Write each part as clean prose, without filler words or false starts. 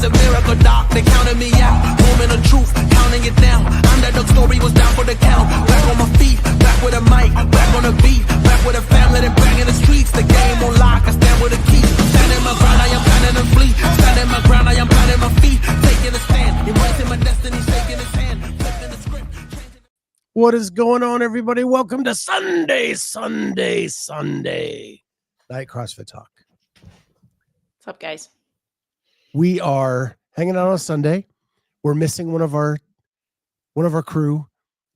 the miracle doc, they counted me out. Moment of truth, counting it down. Underdog story was down for the count. Back on my feet, back with a mic, back on the beat, back with a family, then back in the streets. The game on lock, I stand with a key. Standing my ground, I am planning to flee. Standing my ground, I am planting my feet. Taking a stand, embracing my destiny, shaking his hand, flipping the script. What is going on, everybody? Welcome to Sunday Night CrossFit Talk. What's up, guys? We are hanging out on Sunday. We're missing one of our crew,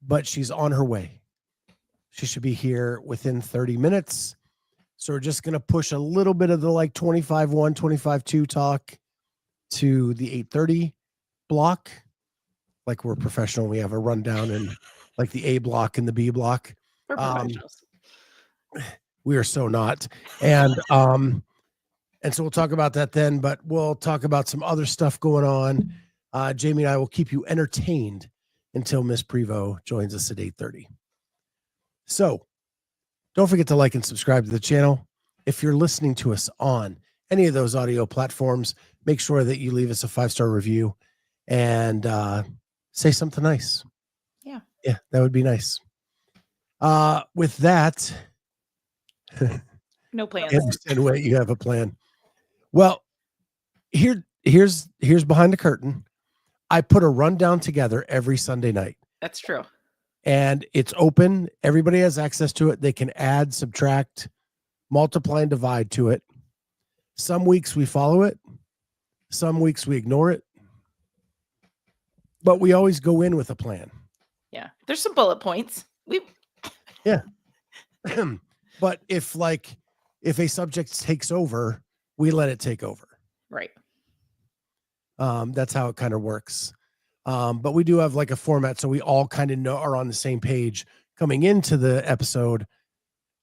but she's on her way. She should be here within 30 minutes. So we're just going to push a little bit of the 25-1, 25-2 talk to the 8:30 block. Like we're professional. We have a rundown and like the A block and the B block. We're professionals. We are so not. And so we'll talk about that then, but we'll talk about some other stuff going on. Jamie and I will keep you entertained until Miss Prevost joins us at 8:30. So don't forget to like and subscribe to the channel. If you're listening to us on any of those audio platforms, make sure that you leave us a 5-star review and say something nice. Yeah, that would be nice. With that, No plans. I understand why you have a plan. Well, here's behind the curtain. I put a rundown together every Sunday night. That's true. And it's open. Everybody has access to it. They can add, subtract, multiply, and divide to it. Some weeks we follow it. Some weeks we ignore it. But we always go in with a plan. Yeah. There's some bullet points. Yeah. But if a subject takes over, we let it take over. Right. That's how it kind of works. But we do have a format, so we all kind of are on the same page coming into the episode.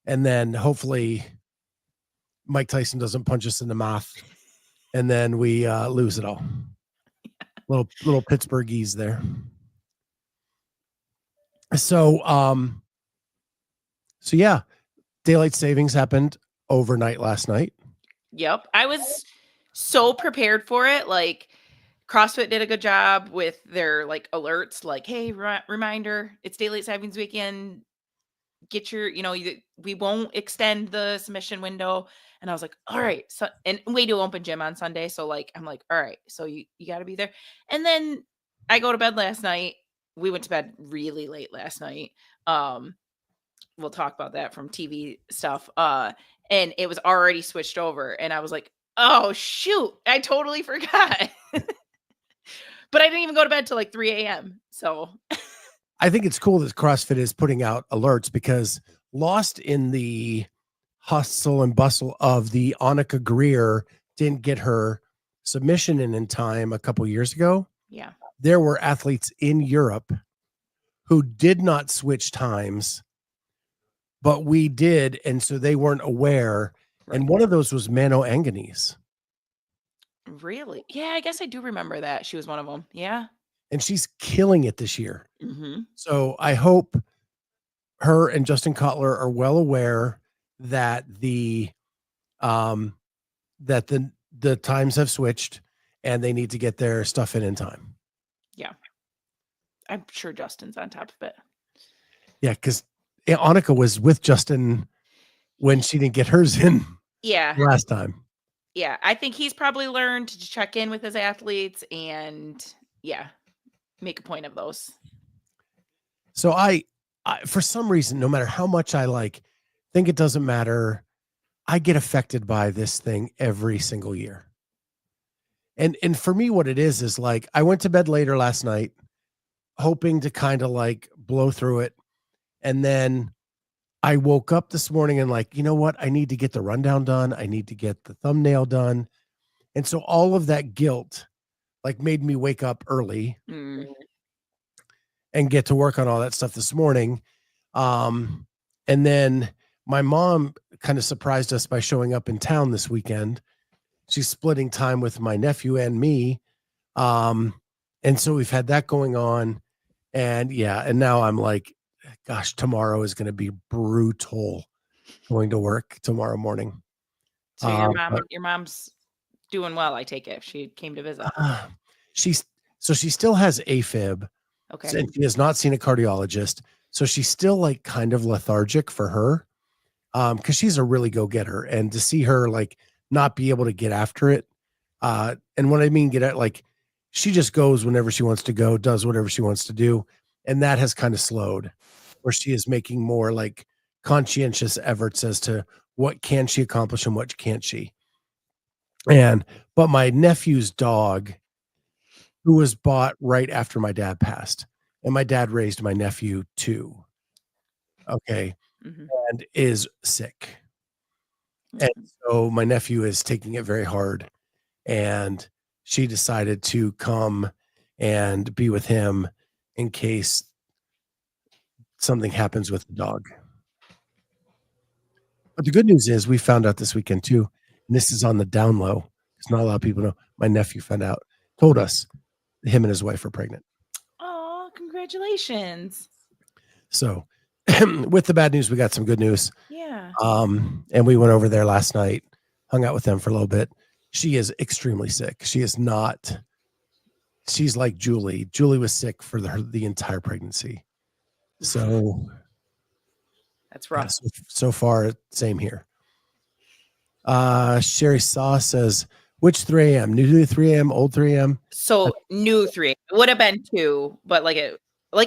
And then hopefully Mike Tyson doesn't punch us in the mouth and then we lose it all. Little Pittsburghese there. So yeah, daylight savings happened overnight last night. Yep. I was so prepared for it. CrossFit did a good job with their alerts, hey, reminder, it's daylight savings weekend. Get your, we won't extend the submission window. And I was like, all right. So, and we do open gym on Sunday. So I'm like, all right, so you got to be there. And then I go to bed last night. We went to bed really late last night. We'll talk about that from TV stuff. And it was already switched over. And I was like, oh, shoot, I totally forgot. But I didn't even go to bed till 3 a.m. So I think it's cool that CrossFit is putting out alerts because lost in the hustle and bustle of the Annika Greer didn't get her submission in time a couple years ago. Yeah. There were athletes in Europe who did not switch times, but we did. And so they weren't aware. Right. And one of those was Mano Anganese. Really? Yeah, I guess I do remember that. She was one of them. Yeah. And she's killing it this year. Mm-hmm. So I hope her and Justin Kotler are well aware that the times have switched and they need to get their stuff in time. Yeah. I'm sure Justin's on top of it. Yeah, because Annika was with Justin when she didn't get hers in last time. Yeah, I think he's probably learned to check in with his athletes and make a point of those. So I for some reason, no matter how much I think it doesn't matter, I get affected by this thing every single year. And for me, what it is I went to bed later last night, hoping to kind of blow through it. And then I woke up this morning and you know what? I need to get the rundown done. I need to get the thumbnail done. And so all of that guilt made me wake up early and get to work on all that stuff this morning. And then my mom kind of surprised us by showing up in town this weekend. She's splitting time with my nephew and me. And so we've had that going on. And and now I'm gosh, tomorrow is going to be brutal going to work tomorrow morning. So your mom's doing well, I take it, if she came to visit. She still has AFib. Okay. And she has not seen a cardiologist. So she's still like kind of lethargic for her. Because she's a really go-getter. And to see her like not be able to get after it. And what I mean get at, like, she just goes whenever she wants to go, does whatever she wants to do. And that has kind of slowed, where she is making more like conscientious efforts as to what can she accomplish and what can't she. But my nephew's dog, who was bought right after my dad passed, and my dad raised my nephew too. Okay. Mm-hmm. And is sick. And so my nephew is taking it very hard, and she decided to come and be with him in case something happens with the dog. But the good news is we found out this weekend too, and this is on the down low. It's not a lot of people know. My nephew found out, told us him and his wife are pregnant. Oh, congratulations. So with the bad news, we got some good news. Yeah. And we went over there last night, hung out with them for a little bit. She is extremely sick. She is not, she's like Julie. Julie was sick for the entire pregnancy. So that's rough. Yeah, so far, same here. Sherry Saw says, which 3 a.m.? New 3 a.m., old 3 a.m.? So new 3. It would have been 2, but like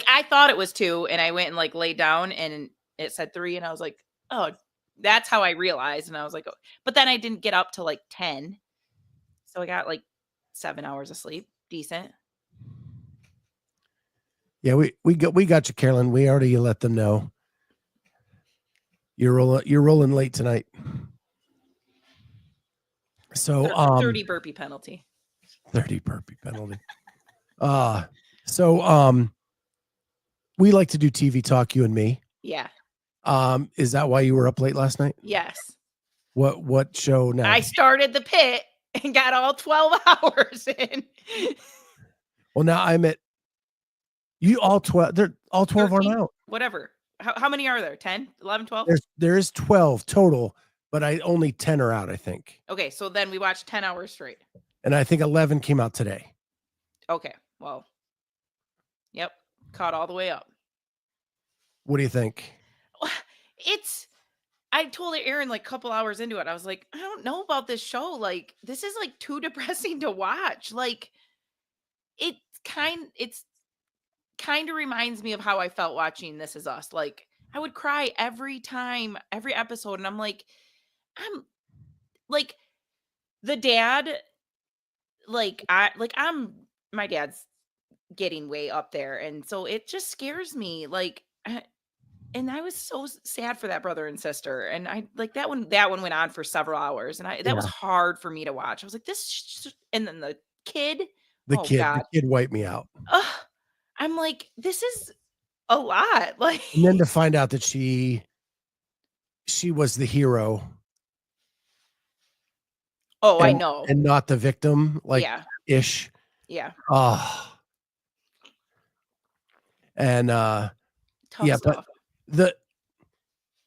I thought it was 2, and I went and like laid down and it said 3, and I was like, oh, that's how I realized. And I was like, oh. But then I didn't get up to like 10. So I got like 7 hours of sleep. Decent. Yeah, we got you, Carolyn. We already let them know. You're rolling late tonight. So 30 burpee penalty. 30 burpee penalty. So we like to do TV talk, you and me. Yeah. Is that why you were up late last night? Yes. What show now? I started the pit and got all 12 hours in. Well, now I'm at you all 12. They're all 12 13, are out. Whatever. How many are there? 10, 11, 12? There is 12 total, but only 10 are out, I think. Okay, so then we watched 10 hours straight. And I think 11 came out today. Okay, well, yep, caught all the way up. What do you think? I told Aaron like a couple hours into it, I was like, I don't know about this show. Like, this is like too depressing to watch. Like, it's kind of reminds me of how I felt watching This Is Us. Like, I would cry every time, every episode, and I'm like the dad, my dad's getting way up there, and so it just scares me. Like, and I was so sad for that brother and sister, and I like that one went on for several hours, and that was hard for me to watch. I was like, and then the kid, the kid wiped me out. I'm like, this is a lot. Like, and then to find out that she was the hero. Oh, I know. And not the victim, like ish. Yeah. Oh. And tough stuff. But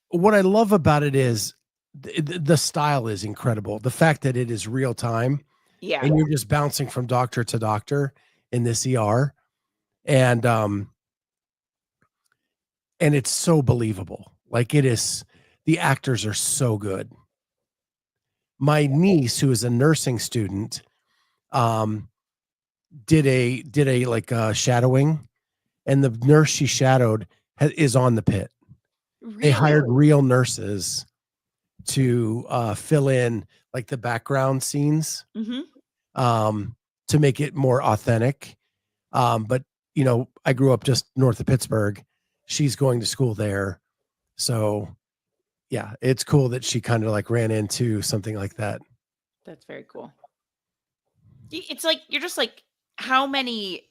what I love about it is the style is incredible. The fact that it is real time. Yeah. And you're just bouncing from doctor to doctor in this ER. And it's so believable. Like, it is, the actors are so good. My niece, who is a nursing student, did a like shadowing, and the nurse she shadowed is on the pit. Really? They hired real nurses to fill in like the background scenes, to make it more authentic. But you know, I grew up just north of Pittsburgh. She's going to school there, so yeah, it's cool that she kind of like ran into something like that. That's very cool. It's like, you're just like, how many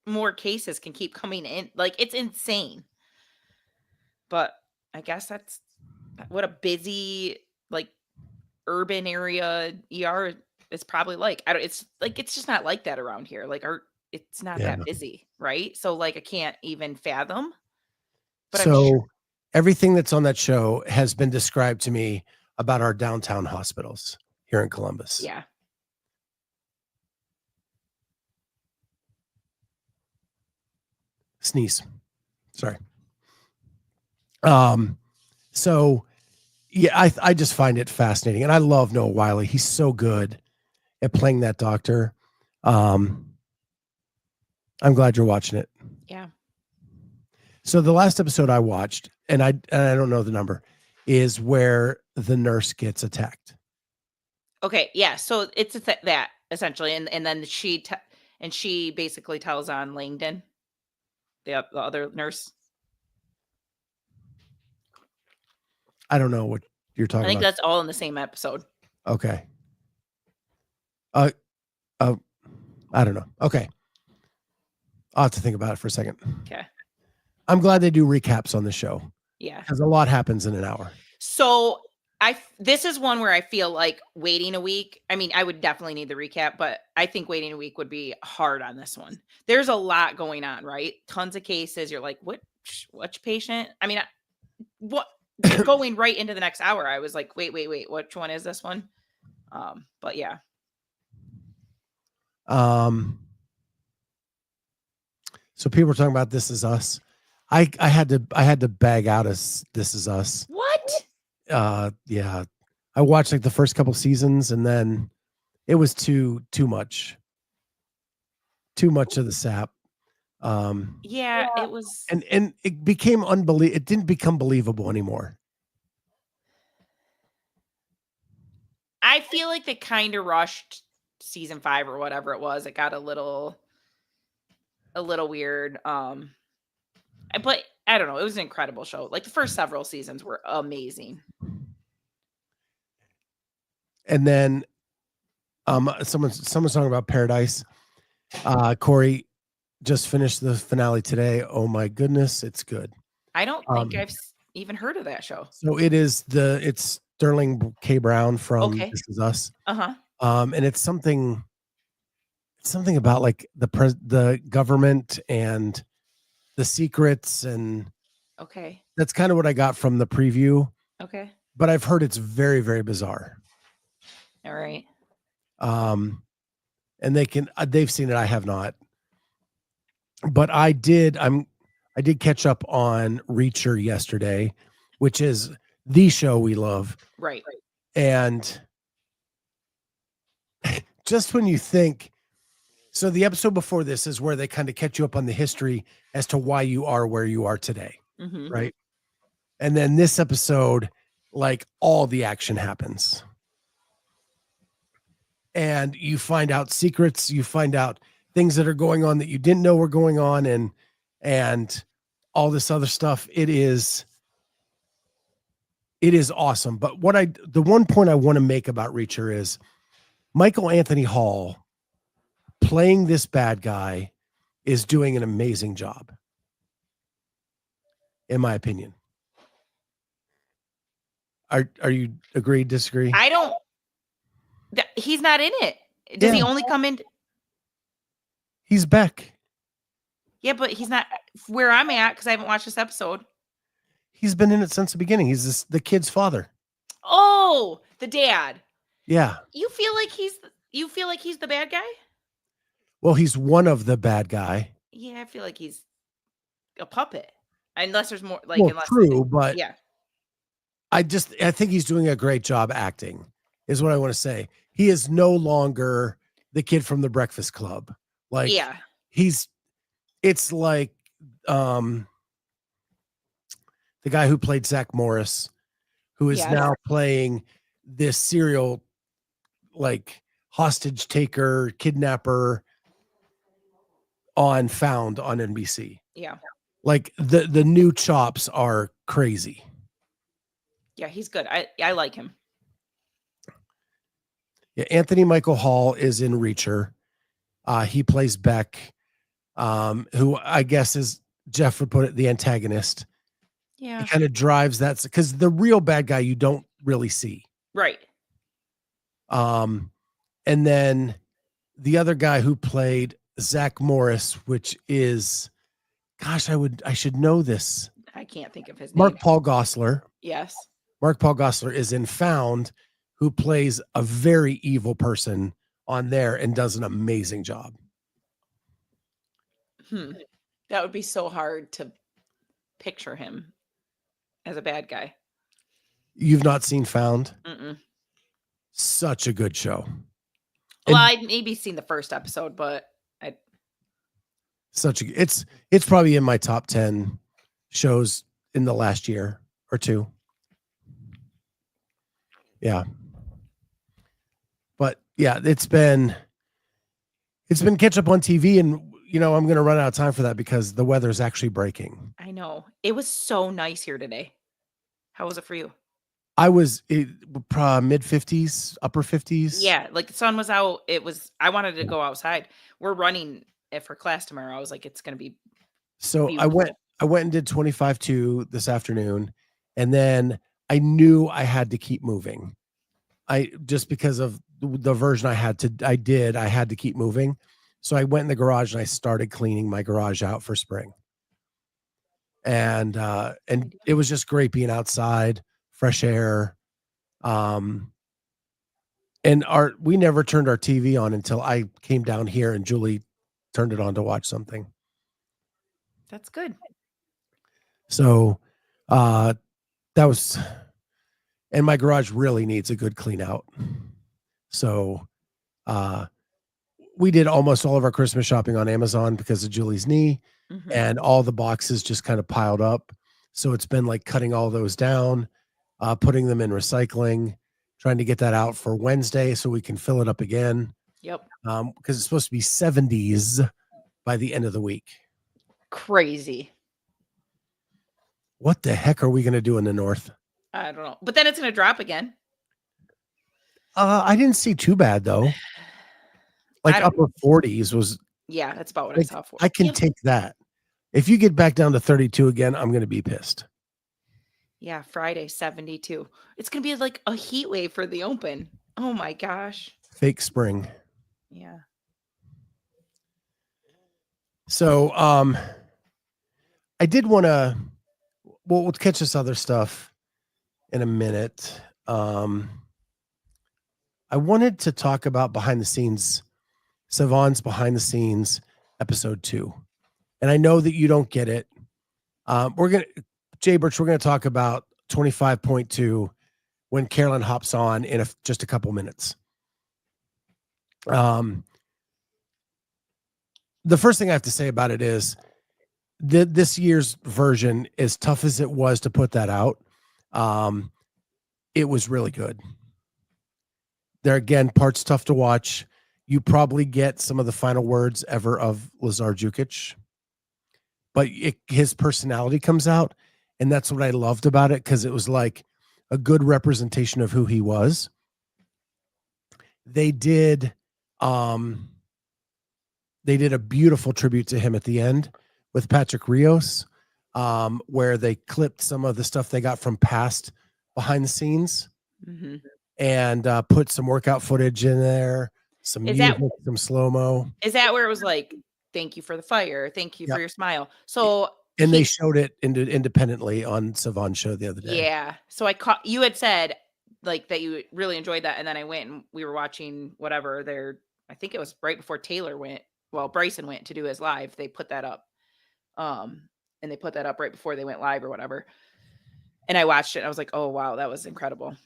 more cases can keep coming in? Like, it's insane. But I guess that's what a busy, like, urban area ER is probably like. It's just not like that around here. Like, it's not that busy, right? So like, I can't even fathom. But so everything that's on that show has been described to me about our downtown hospitals here in Columbus. Yeah. Sneeze. Sorry. So yeah, I just find it fascinating, and I love Noah Wiley. He's so good at playing that doctor. I'm glad you're watching it. Yeah. So the last episode I watched, and I don't know the number, is where the nurse gets attacked. Okay. Yeah. So it's that essentially, and then she basically tells on Langdon, the other nurse. I don't know what you're talking I think about. that's all in the same episode. Okay. I don't know. Okay. I'll have to think about it for a second. Okay. I'm glad they do recaps on the show. Yeah. Because a lot happens in an hour. So this is one where I feel like waiting a week. I mean, I would definitely need the recap, but I think waiting a week would be hard on this one. There's a lot going on, right? Tons of cases. You're like, which patient? I mean, what going right into the next hour? I was like, wait, which one is this one? But yeah. So people were talking about This Is Us. I had to bag out as This Is Us. What? Yeah. I watched like the first couple seasons, and then it was too much. Too much of the sap. Yeah, it was, and it became unbelievable. It didn't become believable anymore. I feel like they kind of rushed season 5 or whatever it was. It got a little weird. But I don't know. It was an incredible show. Like the first several seasons were amazing. And then someone's talking about Paradise. Corey just finished the finale today. Oh my goodness, it's good. I don't think I've even heard of that show. So it's Sterling K. Brown from This Is Us. And it's something about like the government and the secrets, and that's kind of what I got from the preview. Okay. But I've heard it's very, very bizarre. All right. And they've seen it. I have not. But I did catch up on Reacher yesterday, which is the show we love. Right. And just when you think, so the episode before this is where they kind of catch you up on the history as to why you are where you are today. Mm-hmm. Right. And then this episode, like all the action happens. And you find out secrets, you find out things that are going on that you didn't know were going on, and all this other stuff. It is awesome. But the one point I want to make about Reacher is Michael Anthony Hall playing this bad guy is doing an amazing job, in my opinion. Are you agree, disagree? I don't. He's not in it. Does he only come in? He's Beck. Yeah, but he's not where I'm at because I haven't watched this episode. He's been in it since the beginning. He's the kid's father. Oh, the dad. Yeah. You feel like he's the bad guy? Well, he's one of the bad guy. Yeah, I feel like he's a puppet. Unless there's more like true, but yeah. I think he's doing a great job acting, is what I want to say. He is no longer the kid from the Breakfast Club. Like, yeah, it's like the guy who played Zach Morris, who is now playing this serial like hostage taker, kidnapper on Found on NBC. Yeah. Like the new chops are crazy. Yeah, he's good. I like him. Yeah, Anthony Michael Hall is in Reacher. He plays Beck, who I guess is, Jeff would put it, the antagonist. Yeah. He kind of drives that, because the real bad guy you don't really see. Right. And then the other guy who played Zach Morris, which is, gosh, I should know this. I can't think of his name. Mark Paul Gosselaar. Yes. Mark Paul Gosselaar is in Found, who plays a very evil person on there and does an amazing job. That That would be so hard to picture him as a bad guy. You've not seen Found? Mm-mm. Such a good show. Well, And I'd maybe seen the first episode, but it's probably in my top 10 shows in the last year or two. Yeah. But yeah, it's been catch up on TV, and I'm going to run out of time for that because the weather is actually breaking. I know. It was so nice here today. How was it for you? I was mid 50s, upper 50s. Yeah, like the sun was out. I wanted to go outside. We're running it for class tomorrow. I was like, it's going to be So beautiful. I went and did 25-2 this afternoon, and then I knew I had to keep moving. Just because of the version I had to keep moving. So I went in the garage and I started cleaning my garage out for spring. And it was just great being outside, fresh air. And we never turned our TV on until I came down here and Julie turned it on to watch something. That's good. So that was, and my garage really needs a good clean out. So we did almost all of our Christmas shopping on Amazon because of Julie's knee, and all the boxes just kind of piled up. So it's been like cutting all those down, putting them in recycling, trying to get that out for Wednesday so we can fill it up again. Yep. Because it's supposed to be 70s by the end of the week. Crazy. What the heck are we going to do in the north? I don't know. But then it's going to drop again. I didn't see too bad though. Like upper 40s was. Yeah, that's about what I saw for. I can take that. If you get back down to 32 again, I'm going to be pissed. Yeah, Friday 72. It's going to be like a heat wave for the Open. Oh my gosh. Fake spring. Yeah. So I did want to, we'll catch this other stuff in a minute. I wanted to talk about behind the scenes, Savon's behind the scenes episode 2. And I know that you don't get it. Jay Birch, we're going to talk about 25.2 when Carolyne hops on in just a couple minutes. The first thing I have to say about it is this year's version, as tough as it was to put that out, it was really good. There again, parts tough to watch. You probably get some of the final words ever of Lazar Jukic, but his personality comes out, and that's what I loved about it, because it was like a good representation of who he was. They did a beautiful tribute to him at the end with Patrick Rios, where they clipped some of the stuff they got from past behind the scenes and put some workout footage in there, some music, some slow-mo. Is that where it was like, thank you for the fire, thank you for your smile? So they showed it independently on Savon's show the other day. Yeah. So you had said like that you really enjoyed that, and then I went and we were watching whatever there. I think it was right before Bryson went to do his live. They put that up. And they put that up right before they went live or whatever. And I watched it. And I was like, oh, wow, that was incredible.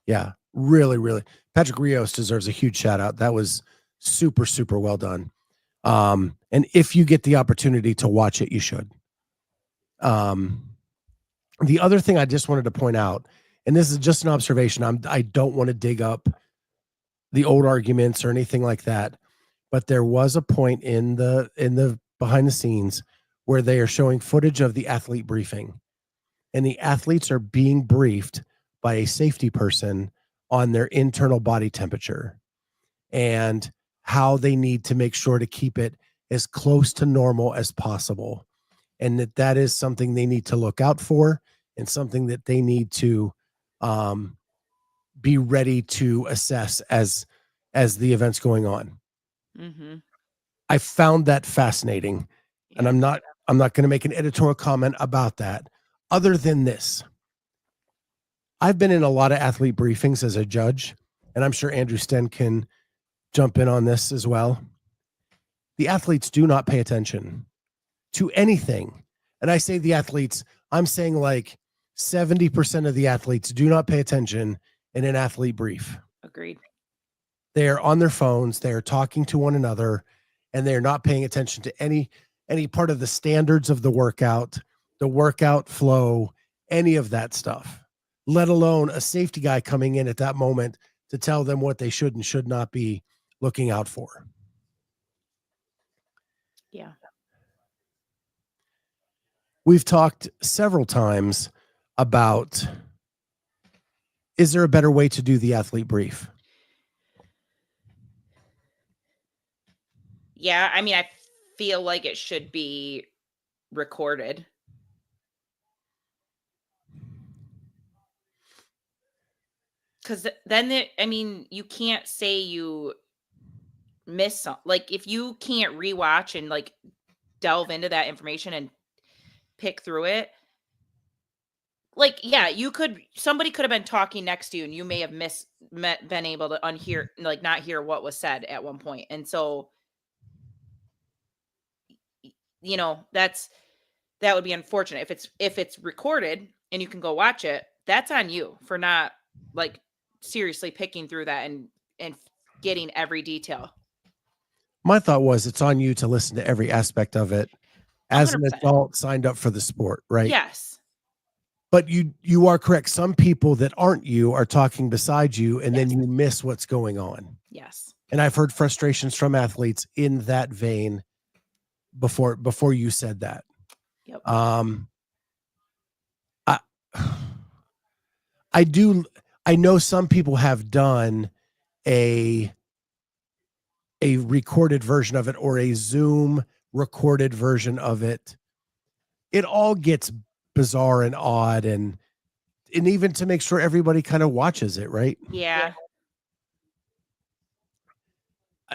Yeah, really, really. Patrick Rios deserves a huge shout out. That was super, super well done. And if you get the opportunity to watch it, you should. The other thing I just wanted to point out, and this is just an observation, I don't want to dig up the old arguments or anything like that, but there was a point in the behind the scenes where they are showing footage of the athlete briefing, and the athletes are being briefed by a safety person on their internal body temperature and how they need to make sure to keep it as close to normal as possible. And that is something they need to look out for, and something that they need to be ready to assess as the event's going on. I found that fascinating, and I'm not going to make an editorial comment about that other than this. I've been in a lot of athlete briefings as a judge, and I'm sure Andrew Sten can jump in on this as well. The athletes do not pay attention to anything. And I say the athletes, I'm saying like 70% of the athletes do not pay attention in an athlete brief. Agreed. They are on their phones. They are talking to one another, and they're not paying attention to any part of the standards of the workout flow, any of that stuff, let alone a safety guy coming in at that moment to tell them what they should and should not be looking out for. Yeah. We've talked several times about, is there a better way to do the athlete brief? Yeah. I mean, I feel like it should be recorded. Because then, you can't say you miss some. Like, if you can't rewatch and like delve into that information and pick through it, like, yeah, somebody could have been talking next to you and you may have been able to unhear, like not hear what was said at one point. And so, that would be unfortunate. If it's recorded and you can go watch it, that's on you for not like seriously picking through that and getting every detail. My thought was it's on you to listen to every aspect of it as 100%. an adult signed up for the sport, right? Yes. But you are correct. Some people that aren't you are talking beside you, and then you miss what's going on. Yes. And I've heard frustrations from athletes in that vein before you said that. Yep. I know some people have done a recorded version of it or a Zoom recorded version of it. It all gets bizarre and odd, and even to make sure everybody kind of watches it, right? Yeah.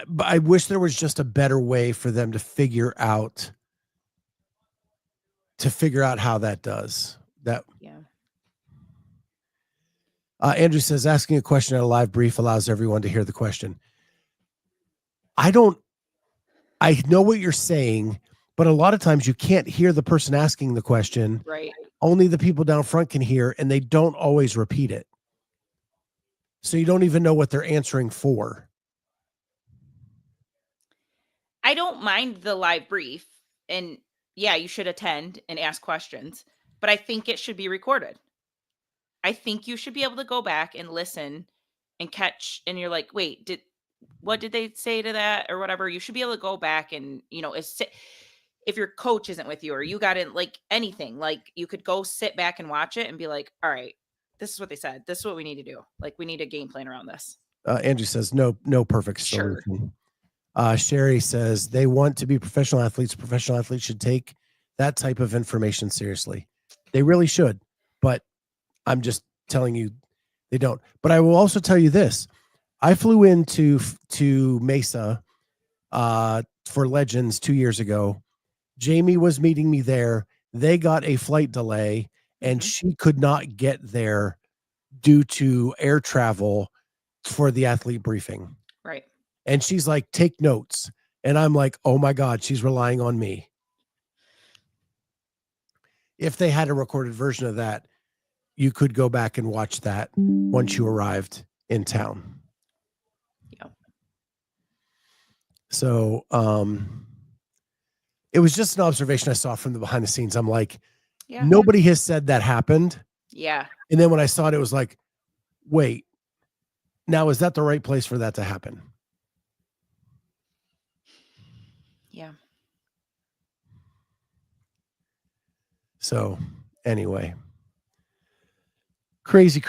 But I wish there was just a better way for them to figure out how that does that. Yeah. Andrew says asking a question at a live brief allows everyone to hear the question. I know what you're saying, but a lot of times you can't hear the person asking the question. Right. Only the people down front can hear, and they don't always repeat it. So you don't even know what they're answering for. I don't mind the live brief, and yeah, you should attend and ask questions, but I think it should be recorded. I think you should be able to go back and listen and catch, and you're like, wait, what did they say to that or whatever? You should be able to go back and, if your coach isn't with you or you got in like anything, like you could go sit back and watch it and be like, all right, this is what they said. This is what we need to do. Like, we need a game plan around this. Andrew says no perfect solution. Sure. Sherry says they want to be professional athletes. Professional athletes should take that type of information seriously. They really should, but I'm just telling you they don't. But I will also tell you this. I flew into Mesa for Legends 2 years ago. Jamie was meeting me there. They got a flight delay, and she could not get there due to air travel for the athlete briefing. Right. And she's like, take notes. And I'm like, oh my God, she's relying on me. If they had a recorded version of that, you could go back and watch that once you arrived in town. Yeah. So, it was just an observation I saw from the behind the scenes. I'm like, nobody has said that happened. Yeah. And then when I saw it, it was like, wait, now is that the right place for that to happen? Yeah. So anyway, crazy.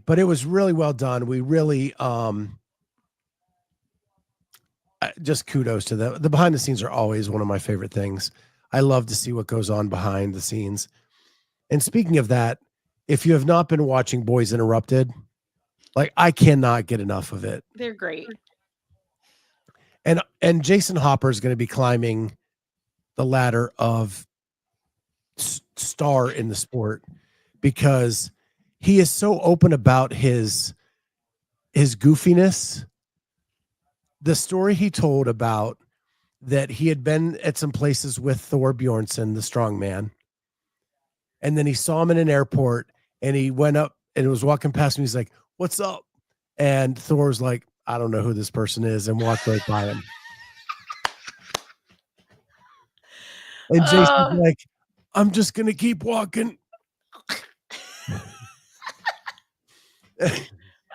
But it was really well done. We really, just kudos to them. The behind the scenes are always one of my favorite things. I love to see what goes on behind the scenes. And speaking of that, if you have not been watching Boys Interrupted, like I cannot get enough of it. They're great. And Jason Hopper is going to be climbing the ladder of star in the sport because he is so open about his goofiness. The story he told about that he had been at some places with Thor Bjornsson, the strongman. And then he saw him in an airport and he went up and was walking past me. He's like, "What's up?" And Thor's like, "I don't know who this person is," and walked right by him. And Jason's like, "I'm just going to keep walking."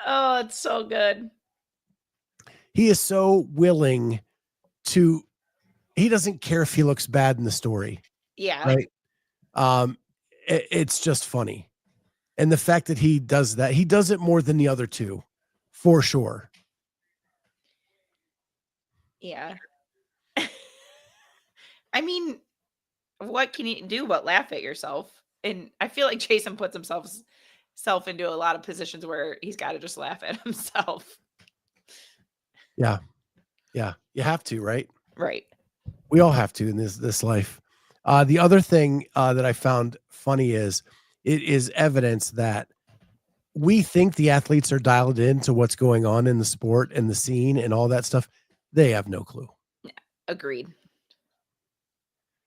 Oh, it's so good. He is so willing to, he doesn't care if he looks bad in the story. Yeah. Right. It's just funny. And the fact that he does that, he does it more than the other two, for sure. Yeah. I mean, what can you do but laugh at yourself? And I feel like Jason puts himself into a lot of positions where he's got to just laugh at himself. Yeah. Yeah. You have to, right? Right. We all have to in this life. The other thing that I found funny is it is evidence that we think the athletes are dialed into what's going on in the sport and the scene and all that stuff. They have no clue. Agreed.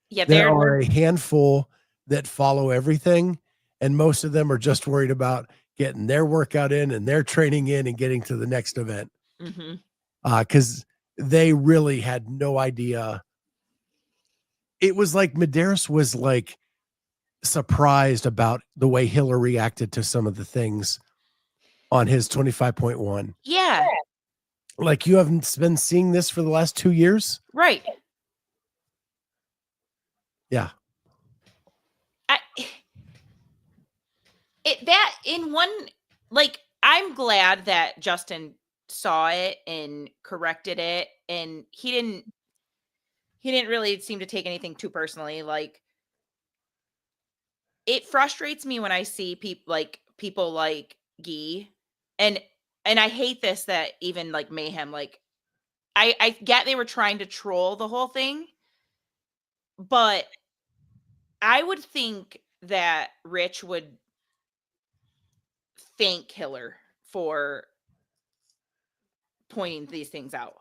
Yeah, there are a handful that follow everything, and most of them are just worried about getting their workout in and their training in and getting to the next event. Because they really had no idea. It was like Medeiros was like surprised about the way Hiller reacted to some of the things on his 25.1. Yeah. Like, you haven't been seeing this for the last 2 years? Right. Yeah. I'm glad that Justin saw it and corrected it, and he didn't really seem to take anything too personally. Like, it frustrates me when I see people like Guy, and I hate this, that even like Mayhem, like I get they were trying to troll the whole thing, but I would think that Rich would thank Hiller for pointing these things out.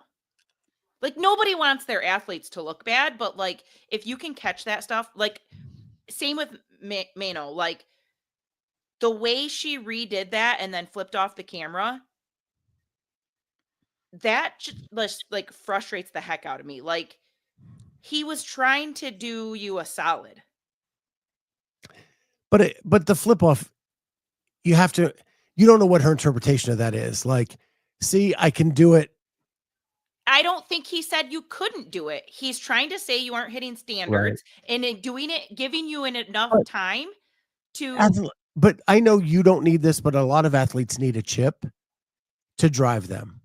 Like, nobody wants their athletes to look bad, but like, if you can catch that stuff, like, same with Mano, like the way she redid that and then flipped off the camera, that just like frustrates the heck out of me. Like, he was trying to do you a solid. But the flip off, you don't know what her interpretation of that is. Like, see, I can do it. I don't think he said you couldn't do it. He's trying to say you aren't hitting standards, right, and doing it, giving you enough time to. But I know you don't need this, but a lot of athletes need a chip to drive them.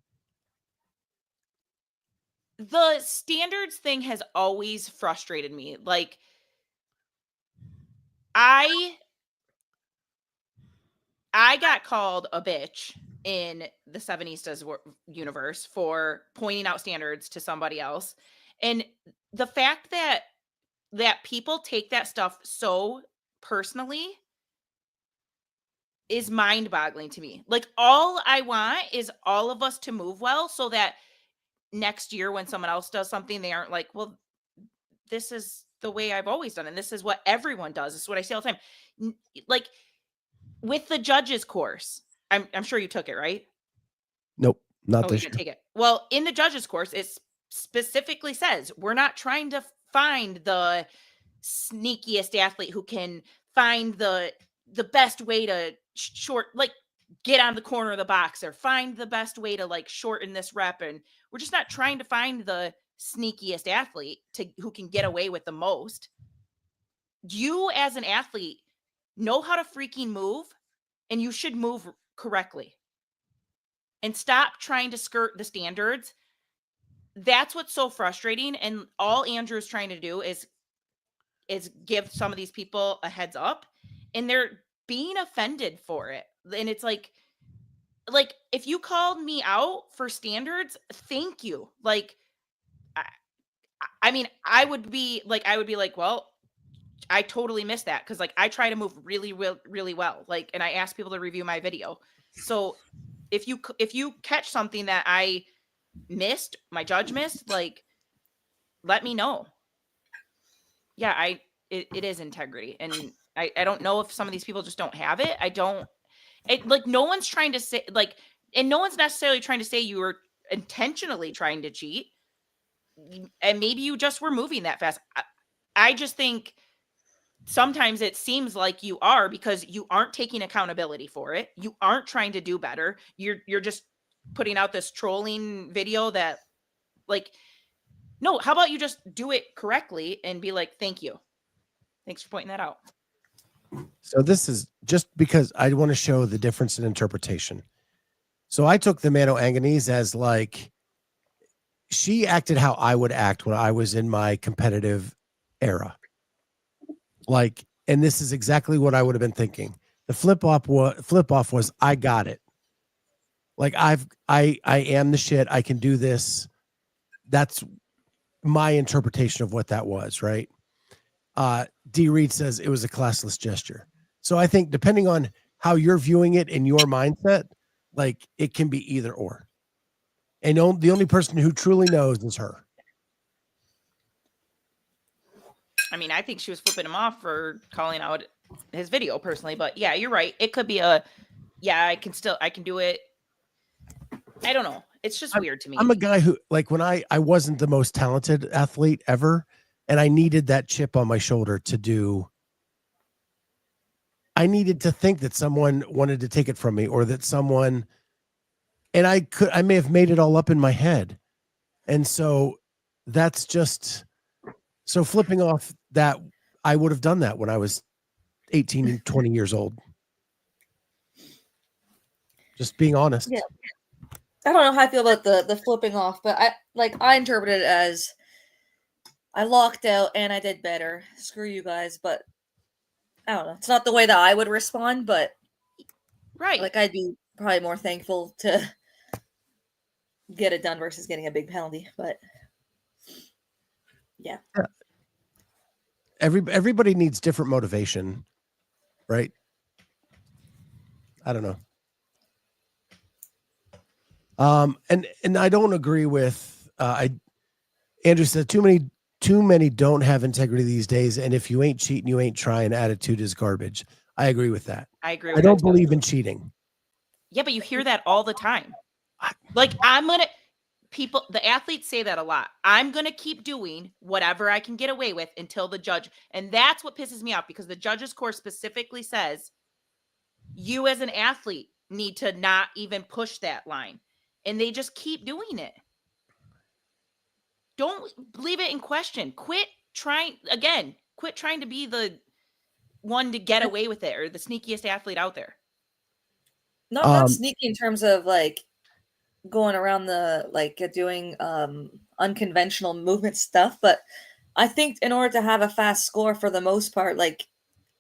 The standards thing has always frustrated me. Like, I got called a bitch in the Sevenistas universe for pointing out standards to somebody else. And the fact that people take that stuff so personally is mind-boggling to me. Like, all I want is all of us to move well, so that next year when someone else does something, they aren't like, well, this is the way I've always done, and this is what everyone does. This is what I say all the time. Like, with the judges course, I'm sure you took it, right? Nope, not this year. Take it. Well, in the judges course, it specifically says we're not trying to find the sneakiest athlete who can find the best way to get on the corner of the box, or find the best way to like shorten this rep. And we're just not trying to find the sneakiest athlete who can get away with the most. You as an athlete know how to freaking move, and you should move correctly and stop trying to skirt the standards. That's what's so frustrating. And all Andrew's trying to do is give some of these people a heads up, and they're being offended for it. And it's like, if you called me out for standards, thank you. Like, I mean, I would be like, well, I totally missed that, because like I try to move really, really well. Like, and I ask people to review my video. So if you catch something that I missed, my judge missed, like, let me know. Yeah, it is integrity. And I don't know if some of these people just don't have it. Like, no one's trying to say, like, and no one's necessarily trying to say you were intentionally trying to cheat. And maybe you just were moving that fast. I just think sometimes it seems like you are, because you aren't taking accountability for it. You aren't trying to do better. You're just putting out this trolling video that, like, no, how about you just do it correctly and be like, thank you. Thanks for pointing that out. So this is just because I want to show the difference in interpretation. So I took the Mano Anganese as like, she acted how I would act when I was in my competitive era. Like, and this is exactly what I would have been thinking. The flip off was, I got it. Like, I am the shit. I can do this. That's my interpretation of what that was. Right. D Reed says it was a classless gesture. So I think depending on how you're viewing it in your mindset, like, it can be either or. And the only person who truly knows is her. I mean, I think she was flipping him off for calling out his video personally, but yeah, you're right. It could be I can do it. I don't know. It's just weird to me. I'm a guy who, like, when I wasn't the most talented athlete ever, and I needed that chip on my shoulder I needed to think that someone wanted to take it from me, or that someone, and I may have made it all up in my head. And so that's just, so flipping off that, I would have done that when I was 18 and 20 years old. Just being honest. Yeah. I don't know how I feel about the flipping off, but I interpret it as, I locked out and I did better. Screw you guys. But I don't know. It's not the way that I would respond, but right. Like, I'd be probably more thankful to get it done versus getting a big penalty. But yeah. Everybody needs different motivation, right? I don't know. And I don't agree with Andrew said too many don't have integrity these days, and if you ain't cheating, you ain't trying. Attitude is garbage. I agree with that. I agree. I don't believe in cheating. Yeah, but you hear that all the time. Like, the athletes say that a lot. I'm going to keep doing whatever I can get away with until the judge. And that's what pisses me off, because the judges course specifically says you as an athlete need to not even push that line. And they just keep doing it. Don't leave it in question. Quit trying to be the one to get away with it, or the sneakiest athlete out there. Not sneaky in terms of, like, going around doing unconventional movement stuff, but I think in order to have a fast score, for the most part, like,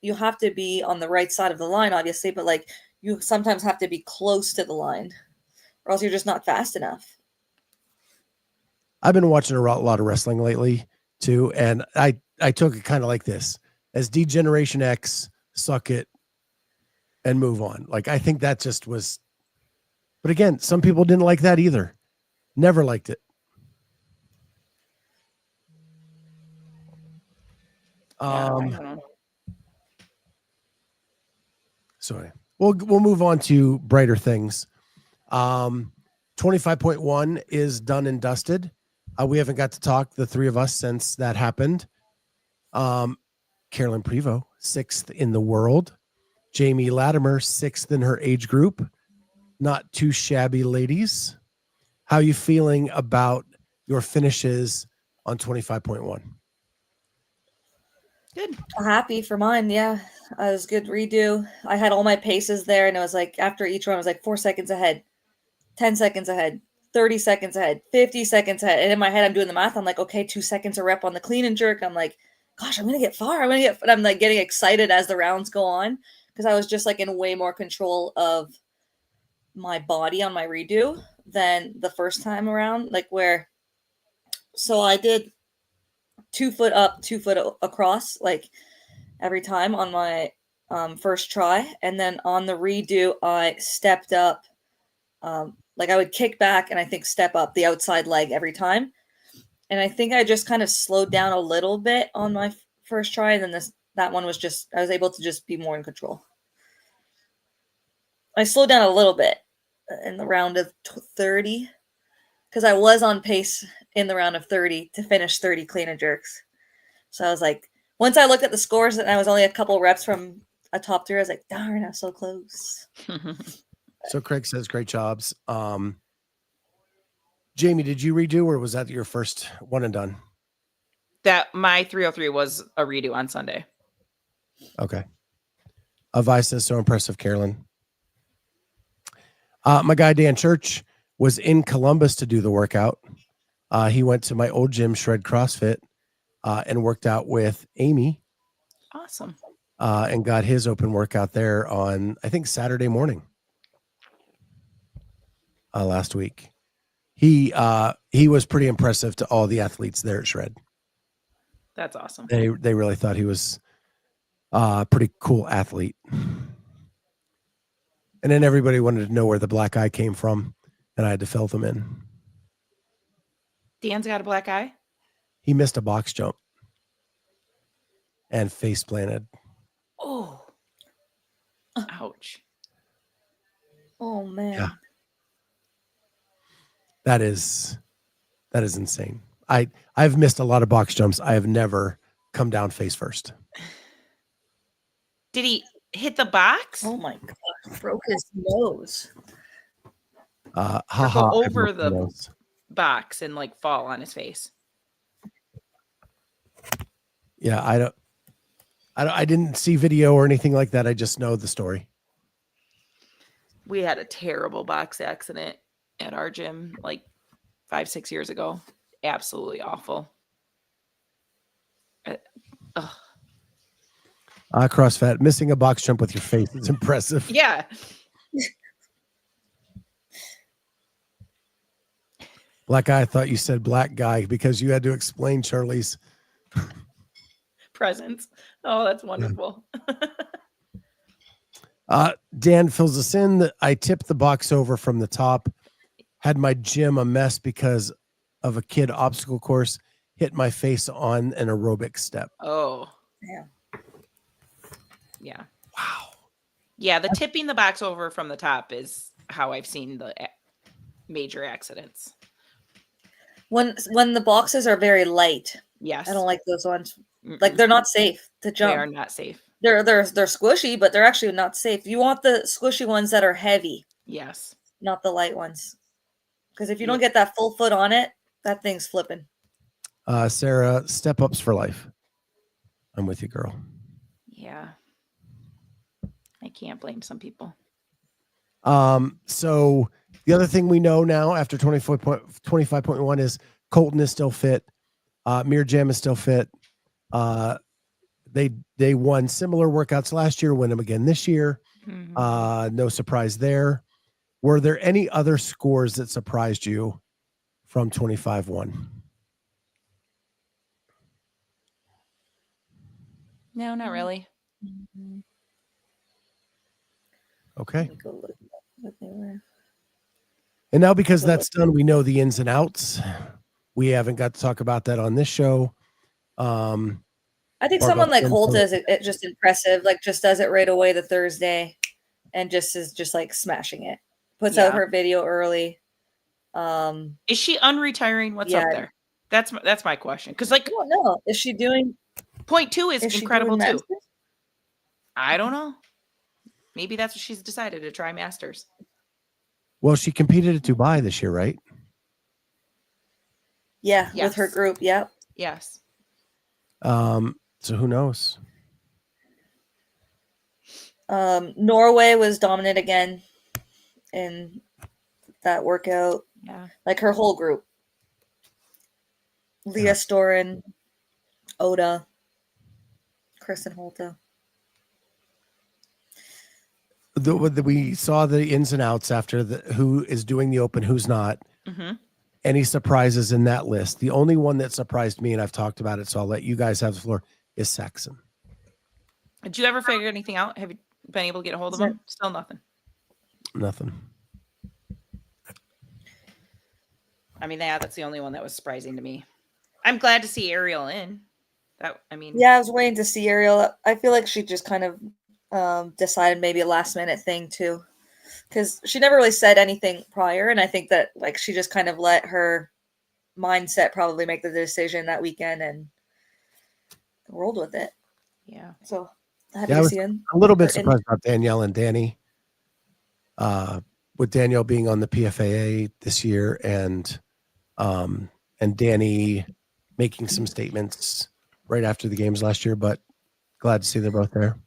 you have to be on the right side of the line, obviously, but, like, you sometimes have to be close to the line, or else you're just not fast enough. I've been watching a lot of wrestling lately too, and I took it kind of like this: as D-Generation X, suck it and move on. Like, I think that just was. But again, some people didn't like that either. Never liked it. Sorry. We'll move on to brighter things. 25.1 is done and dusted. We haven't got to talk, the three of us, since that happened. Carolyne Prevost, 6th in the world. Jamie Latimer, 6th in her age group. Not too shabby, ladies. How are you feeling about your finishes on 25.1? Good. Happy for mine, yeah. It was good redo. I had all my paces there, and it was like, after each run, I was like 4 seconds ahead, 10 seconds ahead, 30 seconds ahead, 50 seconds ahead. And in my head, I'm doing the math. I'm like, okay, 2 seconds a rep on the clean and jerk. I'm like, gosh, I'm going to get far. I'm like getting excited as the rounds go on, because I was just like in way more control of my body on my redo than the first time around. So I did 2 foot up, 2 foot across, like, every time on my first try. And then on the redo, I stepped up. Like, I would kick back and I think step up the outside leg every time. And I think I just kind of slowed down a little bit on my first try. And then that one was just, I was able to just be more in control. I slowed down a little bit in the round of 30 because I was on pace in the round of 30 to finish 30 clean and jerks. So I was like, once I looked at the scores and I was only a couple reps from a top 3, I was like, darn, I'm so close. So Craig says, great jobs. Jamie, did you redo or was that your first one and done? That my 303 was a redo on Sunday. Okay. Avi says, so impressive, Carolyn. My guy, Dan Church, was in Columbus to do the workout. He went to my old gym, Shred CrossFit, and worked out with Amy. Awesome. And got his open workout there on, I think, Saturday morning last week. He was pretty impressive to all the athletes there at Shred. That's awesome. They really thought he was a pretty cool athlete. And then everybody wanted to know where the black eye came from, and I had to fill them in. Dan's got a black eye? He missed a box jump and face planted. Oh. Ouch. Oh, man. Yeah. That is insane. I've missed a lot of box jumps. I have never come down face first. Did he hit the box? Oh, my God. Broke his nose. Or go over the box and like fall on his face? Yeah, I didn't see video or anything like that. I just know the story. We had a terrible box accident at our gym like 5-6 years ago. Absolutely awful. CrossFit, missing a box jump with your face is impressive. Yeah. Black guy, I thought you said black guy because you had to explain Charlie's presence. Oh, that's wonderful. Dan fills us in that I tipped the box over from the top, had my gym a mess because of a kid obstacle course, hit my face on an aerobic step. Oh. Yeah. Yeah. Wow. Yeah, the tipping the box over from the top is how I've seen the major accidents. When the boxes are very light. Yes. I don't like those ones. Like they're not safe to jump. They are not safe. They're squishy, but they're actually not safe. You want the squishy ones that are heavy. Yes. Not the light ones. Because if you don't get that full foot on it, that thing's flipping. Sarah, step ups for life. I'm with you, girl. Yeah. I can't blame some people. So the other thing we know now after 25.1 is Colton is still fit. Mir Jam is still fit. They won similar workouts last year, win them again this year. Mm-hmm. No surprise there. Were there any other scores that surprised you from 25.1? No, not really. Mm-hmm. Okay. Go look at what they were. And now because that's done, we know the ins and outs. We haven't got to talk about that on this show. I think someone like Holt is it just impressive, like just does it right away the Thursday and just is just like smashing it. Puts out her video early. Is she unretiring? What's up there? That's my question. Because like, I don't know. Is she doing 0.2 is incredible too. I don't know. Maybe that's what she's decided to try Masters. Well, she competed at Dubai this year, right? Yeah, with her group. Yep. Yes. So who knows? Norway was dominant again in that workout. Yeah. Like her whole group. Leah Storin, Oda, Kristen Holta. We saw the ins and outs after who is doing the open, who's not. Mm-hmm. Any surprises in that list? The only one that surprised me, and I've talked about it, so I'll let you guys have the floor, is Saxon. Did you ever figure anything out? Have you been able to get a hold of him? Still nothing. Nothing. I mean, that's the only one that was surprising to me. I'm glad to see Ariel in. I mean, Yeah, I was waiting to see Ariel. I feel like she just kind of decided maybe a last minute thing too, because she never really said anything prior, and I think that like she just kind of let her mindset probably make the decision that weekend and rolled with it. yeah. So happy Yeah, I to was see him. a little bit Her in- surprised about Danielle and Danny. With Danielle being on the PFAA this year and Danny making some statements right after the games last year, but glad to see they're both there.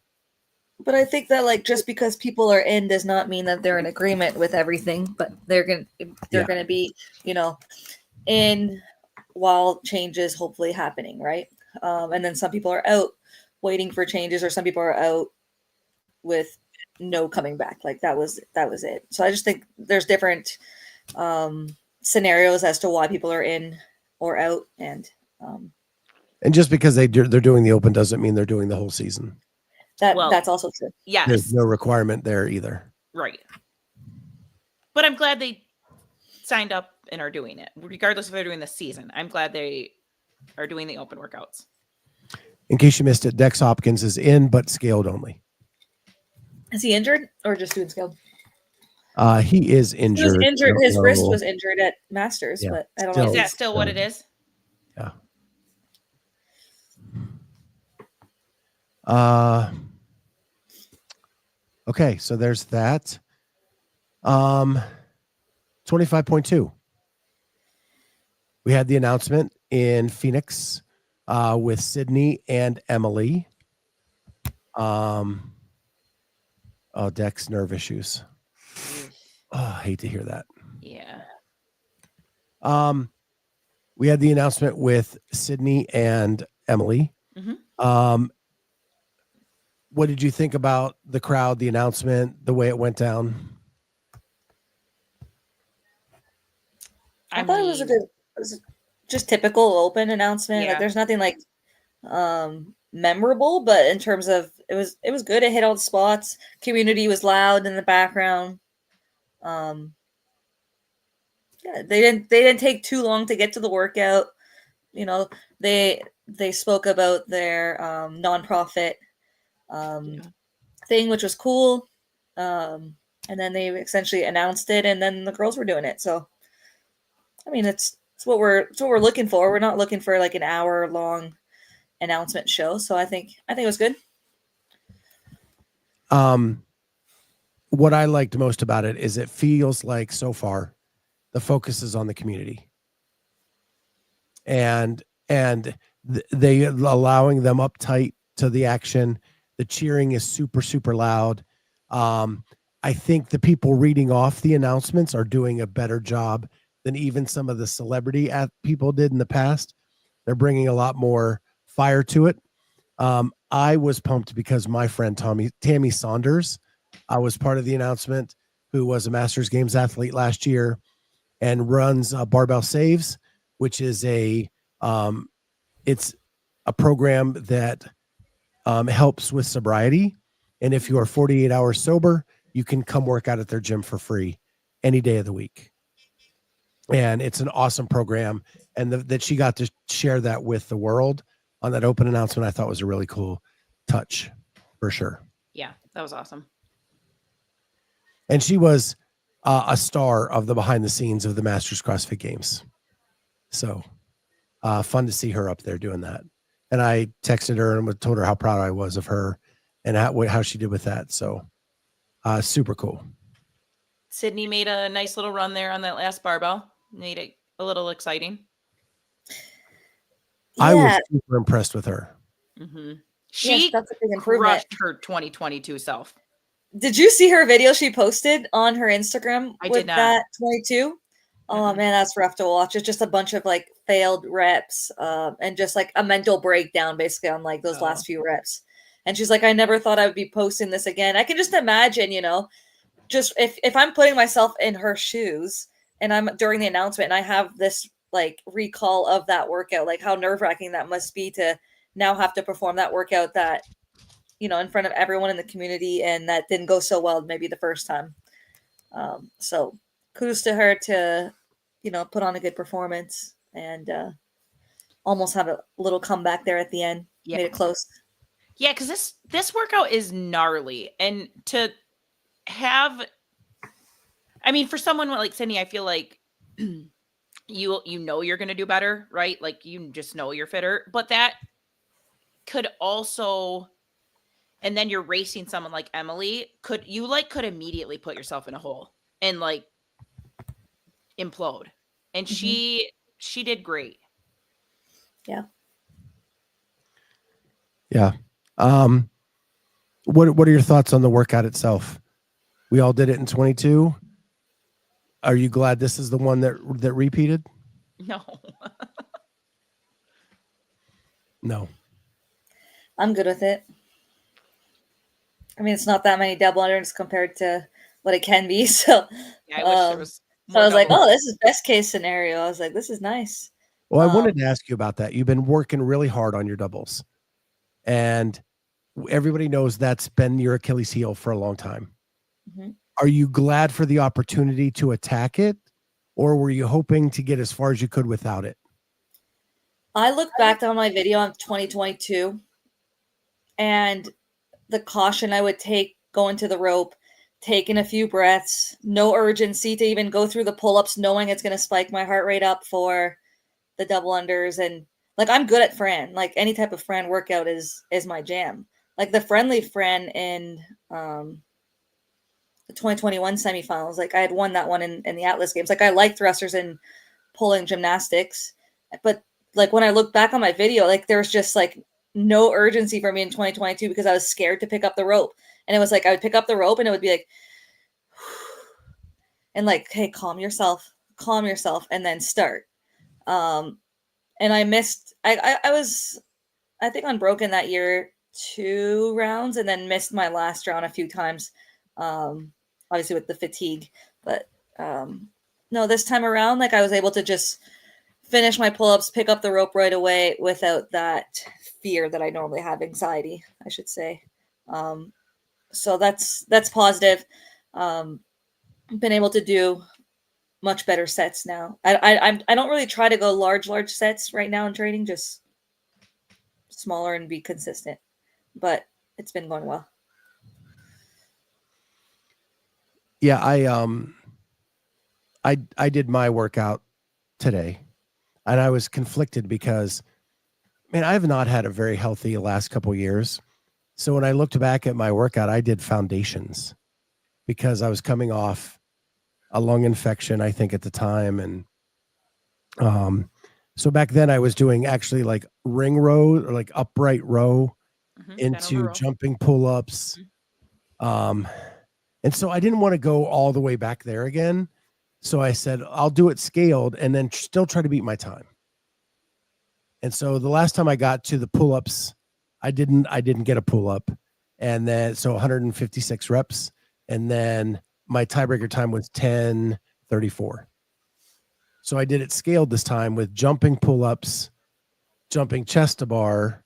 But I think that like just because people are in does not mean that they're in agreement with everything, but they're gonna be, in while change is hopefully happening, right? And then some people are out waiting for changes, or some people are out with no coming back. Like that was it. So I just think there's different scenarios as to why people are in or out, and just because they're doing the Open doesn't mean they're doing the whole season. that's also true. Yes. There's no requirement there either. Right. But I'm glad they signed up and are doing it, regardless if they're doing the season. I'm glad they are doing the open workouts. In case you missed it, Dex Hopkins is in, but scaled only. Is he injured or just doing scaled? He is injured. He was injured. His wrist was injured at Masters, but I don't know. Is that still what it is? Yeah. Okay, so there's that. 25.2. We had the announcement in Phoenix with Sydney and Emily. Dex nerve issues. Oh, I hate to hear that. Yeah. We had the announcement with Sydney and Emily. Mm-hmm. What did you think about the crowd, the announcement, the way it went down? I thought it was just typical open announcement. Yeah. Like there's nothing like memorable, but in terms of it was good. It hit all the spots. Community was loud in the background. Yeah, they didn't take too long to get to the workout. They spoke about their nonprofit thing, which was cool. And then they essentially announced it, and then the girls were doing it. So, I mean, it's what we're looking for. We're not looking for like an hour long announcement show. So I think it was good. What I liked most about it is it feels like so far the focus is on the community, and they allowing them up tight to the action. The cheering is super, super loud. I think the people reading off the announcements are doing a better job than even some of the celebrity people did in the past. They're bringing a lot more fire to it. I was pumped because my friend Tammy Saunders was part of the announcement, who was a Masters Games athlete last year and runs Barbell Saves, which is it's a program that helps with sobriety. And if you are 48 hours sober, you can come work out at their gym for free any day of the week. And it's an awesome program. And that she got to share that with the world on that open announcement, I thought was a really cool touch for sure. Yeah, that was awesome. And she was a star of the behind the scenes of the Masters CrossFit Games. So fun to see her up there doing that. And I texted her and told her how proud I was of her and how she did with that. So super cool. Sydney made a nice little run there on that last barbell. Made it a little exciting. Yeah. I was super impressed with her. Mm-hmm. She that's a big improvement. crushed her 2022 self. Did you see her video she posted on her Instagram I with did not. that 22? Oh man, that's rough to watch. It's just a bunch of like failed reps and just like a mental breakdown basically on like those last few reps. And she's like, I never thought I would be posting this again. I can just imagine, just if I'm putting myself in her shoes and I'm during the announcement and I have this like recall of that workout, like how nerve-wracking that must be to now have to perform that workout that, in front of everyone in the community, and that didn't go so well maybe the first time. So kudos to her to, put on a good performance and almost had a little comeback there at the end. Yeah. Made it close. Yeah, because this workout is gnarly. And to have, I mean, for someone like Cindy, I feel like you know you're going to do better, right? Like you just know you're fitter, but that could also, and then you're racing someone like Emily, could immediately put yourself in a hole and like implode. And she did great. Yeah. Yeah. What are your thoughts on the workout itself? We all did it in 22. Are you glad this is the one that repeated? No. No. I'm good with it. I mean, it's not that many double unders compared to what it can be. So, Yeah, I wish there was so I was like, double. oh, this is best case scenario. I was like, this is nice. Well, I wanted to ask you about that. You've been working really hard on your doubles, and everybody knows that's been your Achilles heel for a long time. Mm-hmm. Are you glad for the opportunity to attack it, or were you hoping to get as far as you could without it? I look back on my video on 2022 and the caution I would take going to the rope, taking a few breaths, no urgency to even go through the pull-ups, knowing it's going to spike my heart rate up for the double unders. And like, I'm good at Fran. Like any type of Fran workout is my jam. Like the friendly Fran in the 2021 semifinals, like I had won that one in the Atlas games. Like I like thrusters and pulling gymnastics, but like when I look back on my video, like there was just like no urgency for me in 2022 because I was scared to pick up the rope. And it was like I would pick up the rope and it would be like and like, hey, calm yourself, and then start. And I missed I think unbroken that year 2 rounds and then missed my last round a few times. Obviously with the fatigue, but no, this time around, like I was able to just finish my pull-ups, pick up the rope right away without that fear that I normally have, anxiety, I should say. So that's positive. Been able to do much better sets now. I don't really try to go large sets right now in training, just smaller and be consistent. But it's been going well. Yeah, I did my workout today, and I was conflicted because, man, I have not had a very healthy last couple of years. So when I looked back at my workout, I did foundations because I was coming off a lung infection, I think, at the time. And so back then I was doing actually like ring row or like upright row into jumping pull-ups. And so I didn't want to go all the way back there again. So I said, I'll do it scaled and then still try to beat my time. And so the last time I got to the pull-ups, I didn't get a pull-up. And then, so 156 reps. And then my tiebreaker time was 10:34. So I did it scaled this time with jumping pull-ups, jumping chest to bar.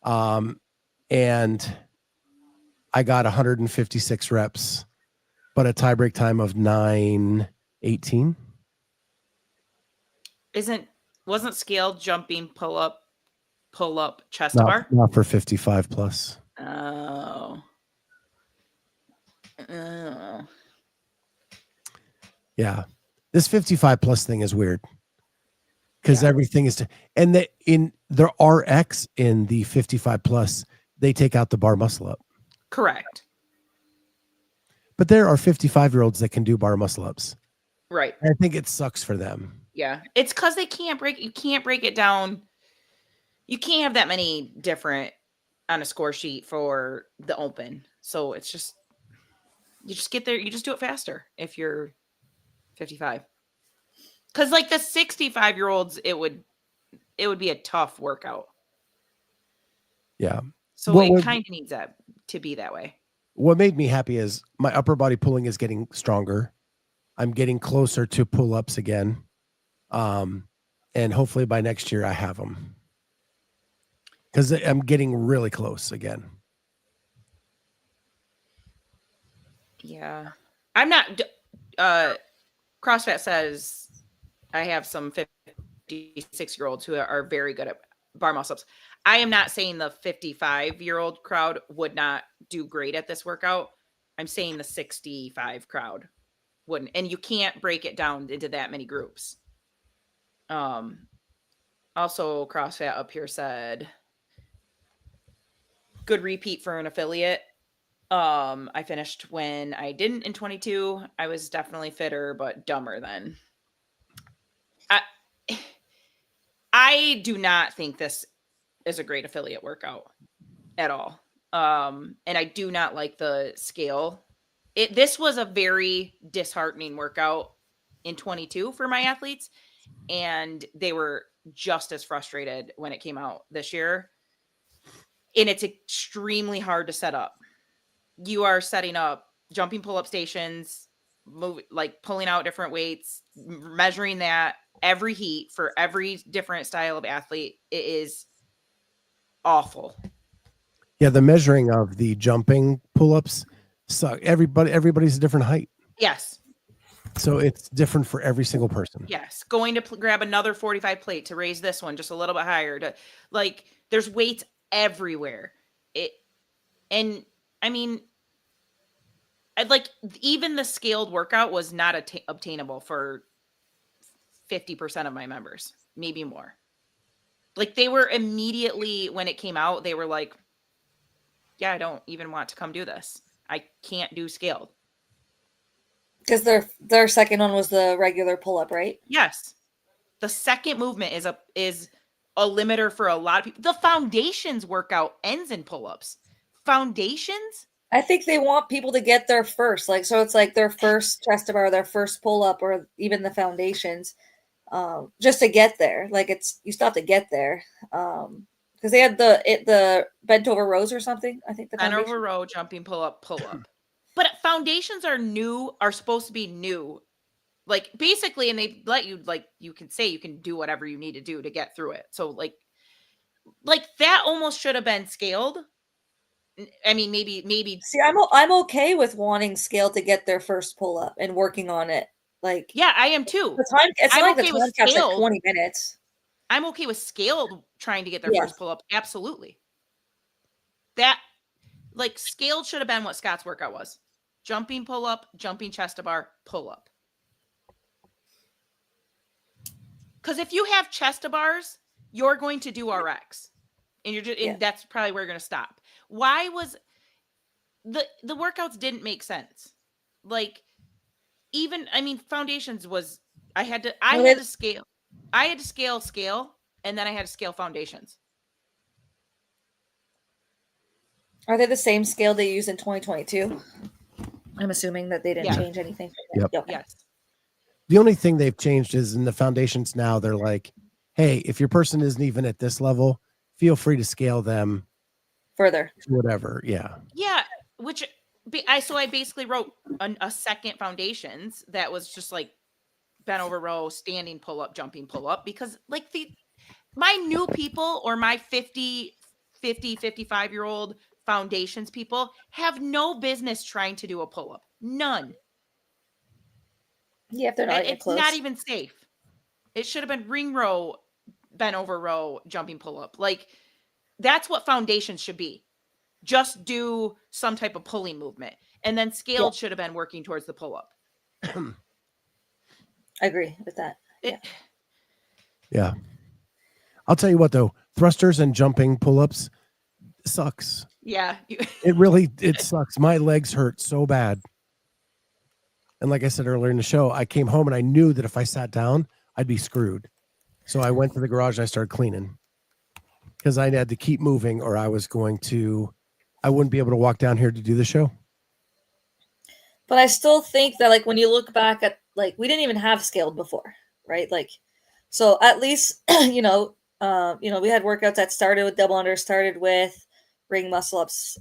And I got 156 reps, but a tiebreak time of 9:18. Wasn't scaled jumping pull up chest to bar? Not for 55 plus. Oh. Yeah. This 55 plus thing is weird because everything is, and in their RX in the 55 plus, they take out the bar muscle up. Correct. But there are 55-year-olds that can do bar muscle ups. Right. I think it sucks for them. Yeah. It's because you can't break it down. You can't have that many different on a score sheet for the open. So it's just, you just get there. You just do it faster if you're 55. Because like the 65-year-olds, it would be a tough workout. Yeah. So it kind of needs that to be that way. What made me happy is my upper body pulling is getting stronger. I'm getting closer to pull-ups again. And hopefully by next year I have them. Because I'm getting really close again. Yeah. I'm not... CrossFit says I have some 56-year-olds who are very good at bar muscle ups. I am not saying the 55-year-old crowd would not do great at this workout. I'm saying the 65 crowd wouldn't. And you can't break it down into that many groups. Also, CrossFit up here said, good repeat for an affiliate. I finished when I didn't in 22. I was definitely fitter, but dumber then. I do not think this is a great affiliate workout at all. And I do not like the scale. This was a very disheartening workout in 22 for my athletes, and they were just as frustrated when it came out this year. And it's extremely hard to set up. You are setting up jumping pull-up stations, pulling out different weights, measuring that every heat for every different style of athlete. It is awful. Yeah, the measuring of the jumping pull-ups suck. Everybody's a different height. Yes. So it's different for every single person. Yes. Going to grab another 45 plate to raise this one just a little bit higher. There's weights everywhere. Even the scaled workout was not obtainable for 50% of my members, maybe more. They were immediately, when it came out, they were like, yeah, I don't even want to come do this. I can't do scaled. Because their second one was the regular pull-up, right? Yes. The second movement is a limiter for a lot of people. The foundations workout ends in pull-ups. Foundations? I think they want people to get there first. So it's like their first chest to bar, their first pull-up, or even the foundations, just to get there. You still have to get there. Because they had the bent over rows or something. I think the bent over row, jumping pull-up. But foundations are supposed to be new. Basically, and they let you, you can say you can do whatever you need to do to get through it. So that almost should have been scaled. I mean, maybe. See, I'm okay with wanting scale to get their first pull up and working on it. Yeah, I am too. It's not the time cap's 20 minutes. I'm okay with scaled trying to get their first pull up. Absolutely. That scaled should have been what Scott's workout was: jumping pull up, jumping chest to bar, pull up. Because if you have chest to bars, you're going to do RX, and that's probably where you're going to stop. Why was the workouts didn't make sense? Foundations was, I had to scale, and then I had to scale foundations. Are they the same scale they use in 2022? I'm assuming that they didn't change anything. Yep. Yes. The only thing they've changed is in the foundations now, they're like, hey, if your person isn't even at this level, feel free to scale them further. Whatever. Yeah. Yeah. I basically wrote a second foundations that was just bent over row, standing pull up, jumping pull up, because my new people or my 50, 55-year-old foundations people have no business trying to do a pull up. None. Yeah, if they're not even close. It's not even safe. It should have been ring row, bent over row, jumping pull up. That's what foundations should be. Just do some type of pulling movement. And then scaled should have been working towards the pull up. I agree with that. Yeah. I'll tell you what though, thrusters and jumping pull-ups sucks. Yeah. It sucks. My legs hurt so bad. And like I said earlier in the show, I came home and I knew that if I sat down, I'd be screwed. So I went to the garage and I started cleaning because I had to keep moving or I wouldn't be able to walk down here to do the show. But I still think that when you look back at we didn't even have scaled before, right? So at least, we had workouts that started with double under, started with ring muscle ups,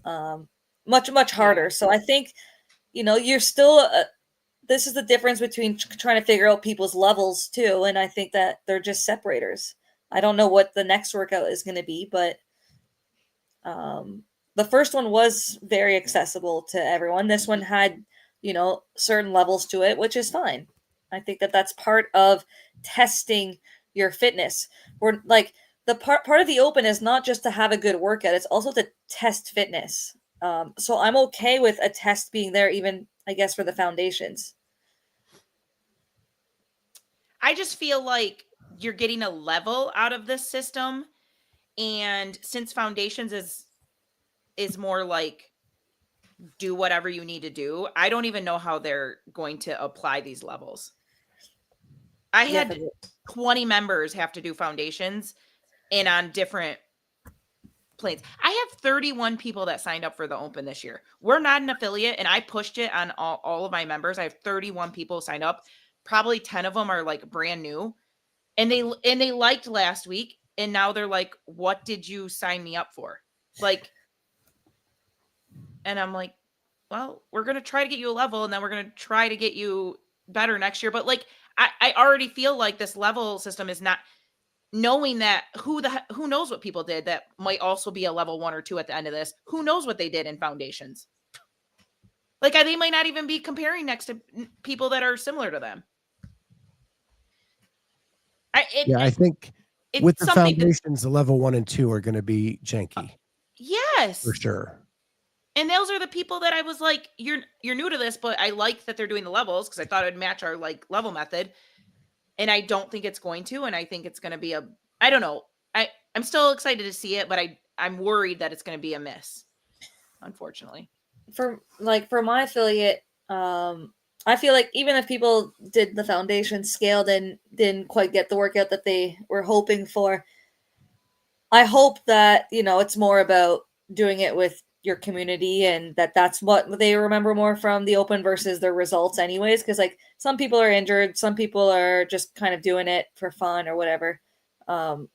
much, much harder. So I think, you're still, this is the difference between trying to figure out people's levels too. And I think that they're just separators. I don't know what the next workout is going to be, but the first one was very accessible to everyone. This one had, certain levels to it, which is fine. I think that that's part of testing your fitness. We're like the part of the Open is not just to have a good workout, it's also to test fitness. So I'm okay with a test being there, even I guess for the foundations. I just feel like you're getting a level out of this system, and since foundations is more like do whatever you need to do, I don't even know how they're going to apply these levels. I had 20 members have to do foundations and on different planes. I have 31 people that signed up for the Open this year. We're not an affiliate, and I pushed it on all of my members. I have 31 people signed up. Probably 10 of them are like brand new, and they liked last week, and now they're like, what did you sign me up for? Like, and I'm like, well, we're going to try to get you a level, and then we're going to try to get you better next year. But like, I already feel like this level system is not knowing that who knows what people did that might also be a level 1 or 2 at the end of this. Who knows what they did in foundations? Like, they might not even be comparing next to people that are similar to them. I think with the foundations, the level 1 and 2 are going to be janky. Yes, for sure. And those are the people that I was like, you're new to this, but I like that they're doing the levels because I thought it would match our like level method. And I don't think it's going to, and I think it's going to be I don't know. I'm still excited to see it, but I'm worried that it's going to be a miss, unfortunately. For my affiliate, I feel like even if people did the foundation scaled and didn't quite get the workout that they were hoping for, I hope that, it's more about doing it with your community and that's what they remember more from the Open versus their results anyways. Cause like some people are injured, some people are just kind of doing it for fun or whatever. But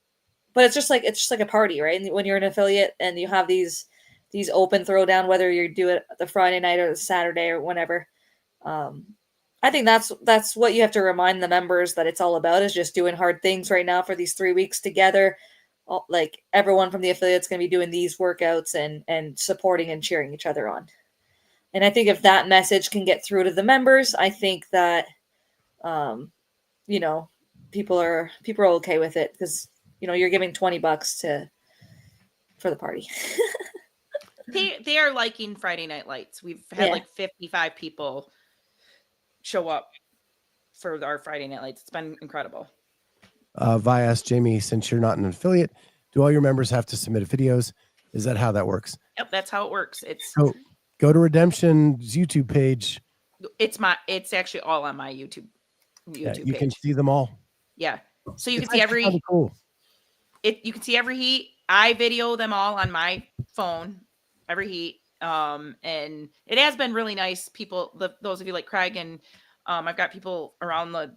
it's just like a party, right? And when you're an affiliate and you have these Open throwdown, whether you do it the Friday night or the Saturday or whenever, I think that's what you have to remind the members that it's all about, is just doing hard things right now for these 3 weeks together. Like everyone from the affiliate's going to be doing these workouts and supporting and cheering each other on. And I think if that message can get through to the members, I think that, people are okay with it because, you're giving $20 for the party. They are liking Friday Night Lights. We've had like 55 people show up for our Friday Night Lights. It's been incredible. Vi asked Jamie, since you're not an affiliate, do all your members have to submit videos? Is that how that works? Yep, that's how it works. So go to Redemption's YouTube page. It's actually all on my YouTube You page. Can see them all. Yeah. So you can see every cool. You can see every heat. I video them all on my phone, every heat. And it has been really nice. People, those of you like Craig and I've got people around the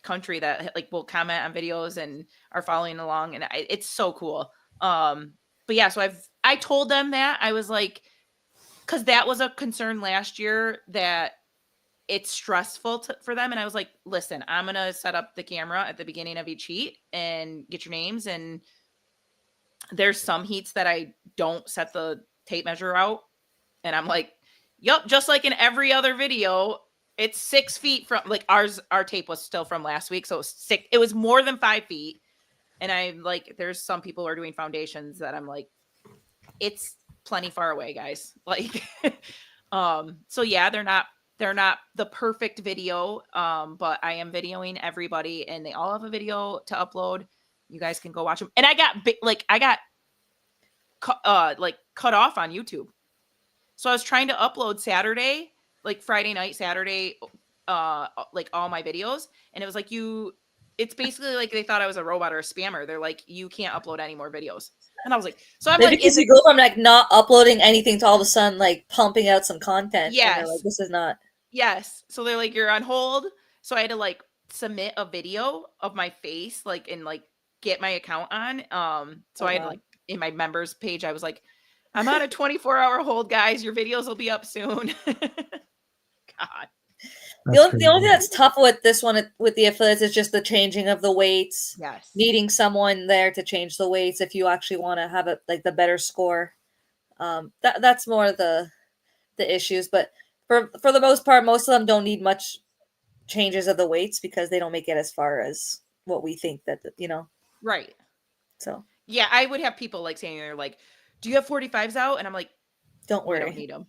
country that like will comment on videos and are following along, and it's so cool. But yeah, so I told them that I was like, because that was a concern last year that it's stressful for them, and I was like, listen, I'm gonna set up the camera at the beginning of each heat and get your names, and there's some heats that I don't set the tape measure out, and I'm like, yep, just like in every other video. It's 6 feet from like our tape was still from last week. So it was more than 5 feet. And I'm like, there's some people who are doing foundations that I'm like, it's plenty far away, guys. Like, so yeah, they're not the perfect video. But I am videoing everybody and they all have a video to upload. You guys can go watch them. And I got cut off on YouTube. So I was trying to upload Saturday, like Friday night, Saturday, like all my videos. And it was like, it's basically like they thought I was a robot or a spammer. They're like, you can't upload any more videos. And I was like, so I'm maybe because you go from like not uploading anything to all of a sudden like pumping out some content. Yes. Like, this is not. Yes. So they're like, you're on hold. So I had to like submit a video of my face, like, and like get my account on. So I had to like in my members page, I was like, I'm on a 24-hour hold, guys. Your videos will be up soon. God. The only thing that's tough with this one, with the affiliates, is just the changing of the weights. Yes. Needing someone there to change the weights if you actually want to have the better score. That's more the issues. But for the most part, most of them don't need much changes of the weights because they don't make it as far as what we think that, Right. so Yeah, I would have people like saying, they're like, do you have 45s out? And I'm like, don't I don't worry. need them.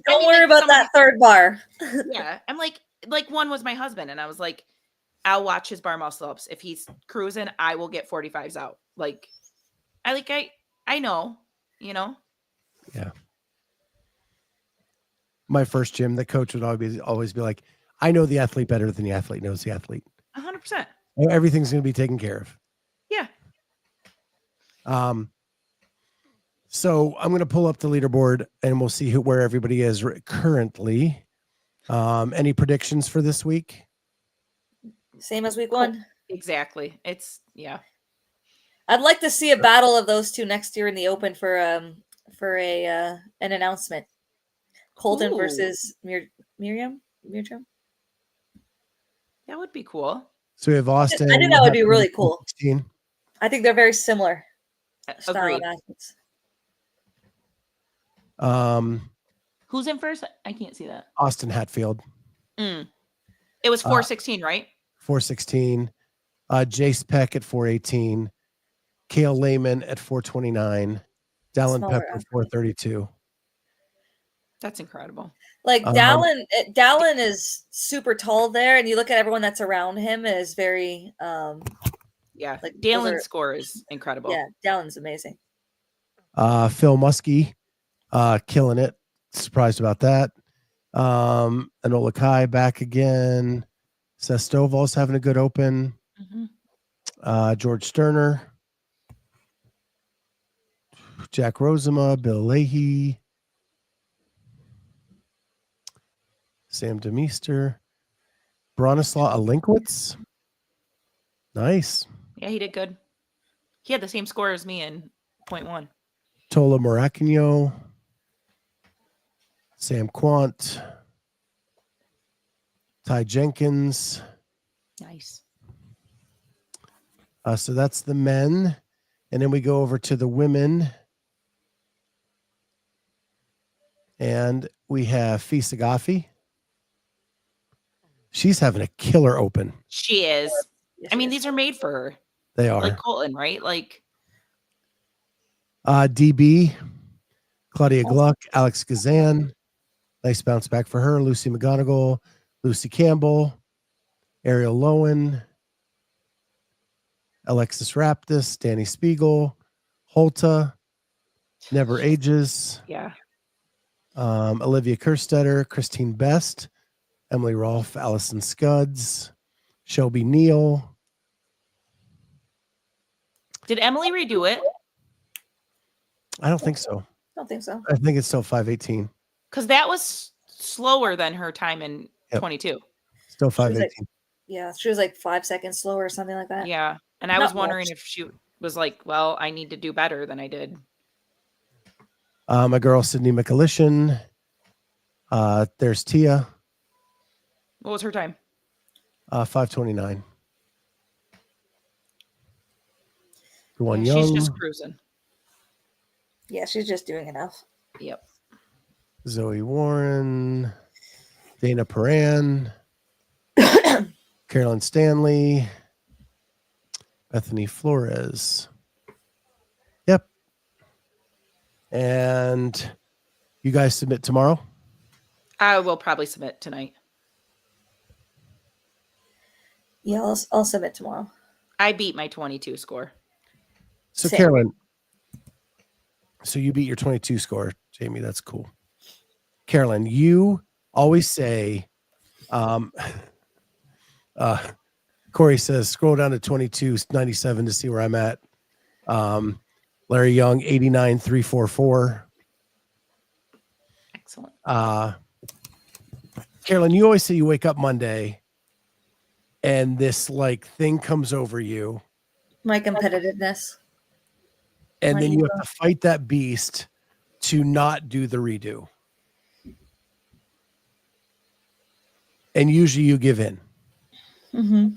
Don't worry about that third bar. Yeah. I'm like one was my husband, and I was like, I'll watch his bar muscle ups. If he's cruising, I will get 45s out. Like, I know, Yeah. My first gym, the coach would always be like, I know the athlete better than the athlete knows the athlete. 100%. Everything's going to be taken care of. Yeah. So I'm going to pull up the leaderboard and we'll see where everybody is currently. Any predictions for this week? Same as week 1. Exactly. Yeah. I'd like to see a battle of those two next year in the Open for an announcement. Colton versus Miriam. That would be cool. So we have Austin. I think that would be really cool. 16. I think they're very similar. Agreed. Who's in first? I can't see that. Austin Hatfield. It was 416, right? 416. Jace Peck at 418. Kale Lehman at 429. Dallin Pepper 432. That's incredible. Like Dallin is super tall there, and you look at everyone that's around him is very yeah. Like Dallin's score is incredible. Yeah, Dallin's amazing. Phil Muskie, killing it. Surprised about that. Enola Kai back again. Sestoval's having a good Open. Mm-hmm. George Sterner. Jack Rosema, Bill Leahy. Sam DeMeester. Bronislaw Alinkowitz. Nice. Yeah, he did good. He had the same score as me in 0.1. Tola Morakinyo. Sam Quant. Ty Jenkins. Nice. So that's the men. And then we go over to the women. And we have Fisa Gaffi. She's having a killer Open. She is. I mean, these are made for her. They are. Like Colton, right? Like DB, Claudia Gluck, Alex Gazan. Nice bounce back for her. Lucy McGonigal, Lucy Campbell, Ariel Lowen, Alexis Raptis, Danny Spiegel, Holta, Never Ages. Yeah. Olivia Kerstetter, Christine Best, Emily Rolfe, Allison Scudds, Shelby Neal. Did Emily redo it? I don't think so. Don't think so. I think it's still 5:18. Because that was slower than her time in 22. Still 5:18. Yeah, she was like 5 seconds slower or something like that. Yeah. And I was wondering if she was like, well, I need to do better than I did. My girl, Sydney McAlishan. There's Tia. What was her time? 5:29. One Yeah, Young. she's just cruising. Yeah, she's just doing enough. Yep. Zoe Warren. Dana Paran. Carolyn Stanley. Bethany Flores. Yep. And you guys submit tomorrow? I will probably submit tonight. Yeah, I'll submit tomorrow. I beat my 22 score. So Same. Carolyn, so you beat your 22 score, Jamie. That's cool. Carolyn, you always say, Corey says, scroll down to 2297 to see where I'm at. Larry Young, 89,344. Excellent. Carolyn, you always say you wake up Monday and this like thing comes over you. My competitiveness. And then you have to fight that beast to not do the redo. And usually you give in. Mm-hmm.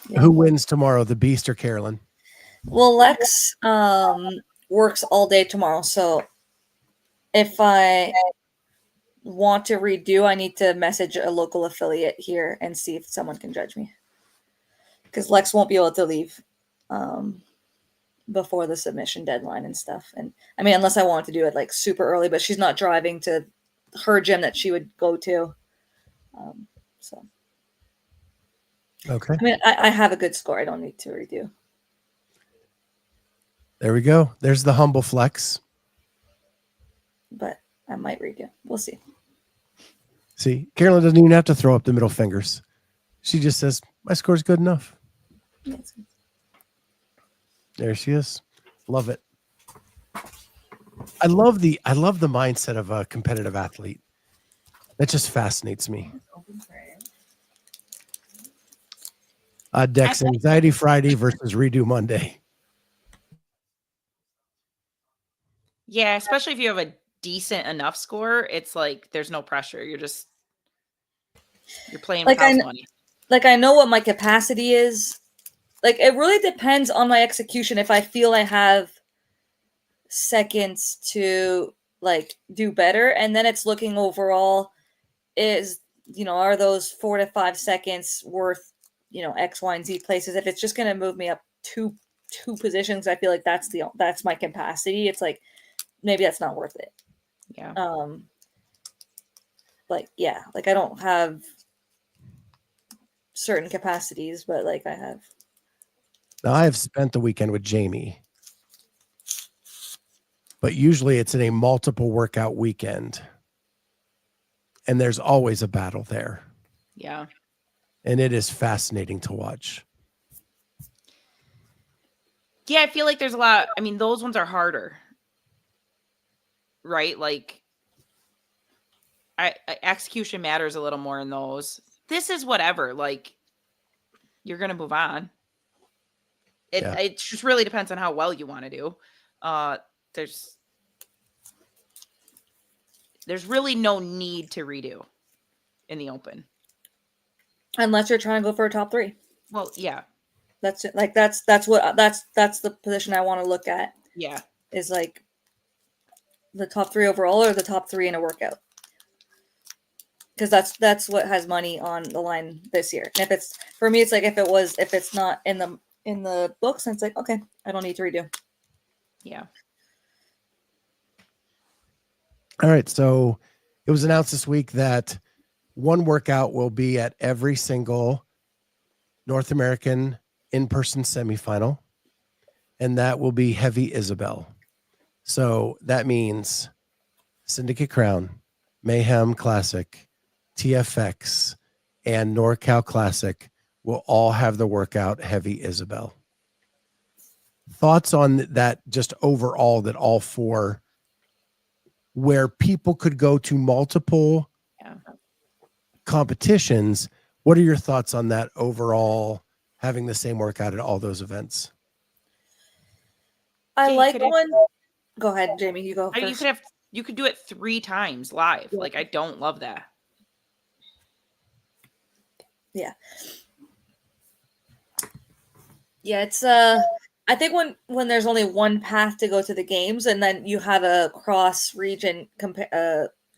Yeah. Who wins tomorrow, the beast or Carolyn? Well, Lex works all day tomorrow, so if I want to redo, I need to message a local affiliate here and see if someone can judge me. Because Lex won't be able to leave before the submission deadline and stuff. And I mean, unless I want to do it like super early, but she's not driving to her gym that she would go to. So, Okay. I mean, I have a good score. I don't need to redo. There we go. There's the humble flex. But I might redo. We'll see. See, Carolyne doesn't even have to throw up the middle fingers. She just says, my score's good enough. Yes. There she is. Love it. I love the mindset of a competitive athlete. That just fascinates me. Dex, anxiety Friday versus redo Monday. Yeah, especially if you have a decent enough score, it's like there's no pressure. You're playing Like house money. Like I know what my capacity is. Like it really depends on my execution. If I feel I have seconds to like do better, and then it's looking overall is, are those 4 to 5 seconds worth, X, Y, and Z places. If it's just going to move me up two positions, I feel like that's my capacity. It's like, maybe that's not worth it. Yeah. Like I don't have certain capacities, but like I have. Now I have spent the weekend with Jamie, but usually it's in a multiple workout weekend. And there's always a battle there. Yeah. And it is fascinating to watch. Yeah, I feel like there's a lot. I mean, those ones are harder. Right? Like, execution matters a little more in those. This is whatever. Like, you're going to move on. It just really depends on how well you want to do. There's really no need to redo in the open. Unless you're trying to go for a top 3. Well, yeah. That's it. Like that's the position I want to look at. Yeah. Is like the top 3 overall or the top 3 in a workout. Because that's what has money on the line this year. And if it's for me, it's like if it's not in the books, and it's like, okay, I don't need to redo. Yeah. All right. So it was announced this week that one workout will be at every single North American in-person semifinal, and that will be Heavy Isabel. So that means Syndicate Crown, Mayhem Classic, TFX, and NorCal Classic will all have the workout Heavy Isabel. Thoughts on that, just overall, that all 4, where people could go to multiple competitions. What are your thoughts on that overall, having the same workout at all those events? I like one. Go ahead, Jamie. You go first. You could do it 3 times live. Yeah. Like, I don't love that. Yeah. Yeah, it's I think when there's only one path to go to the games, and then you have a cross region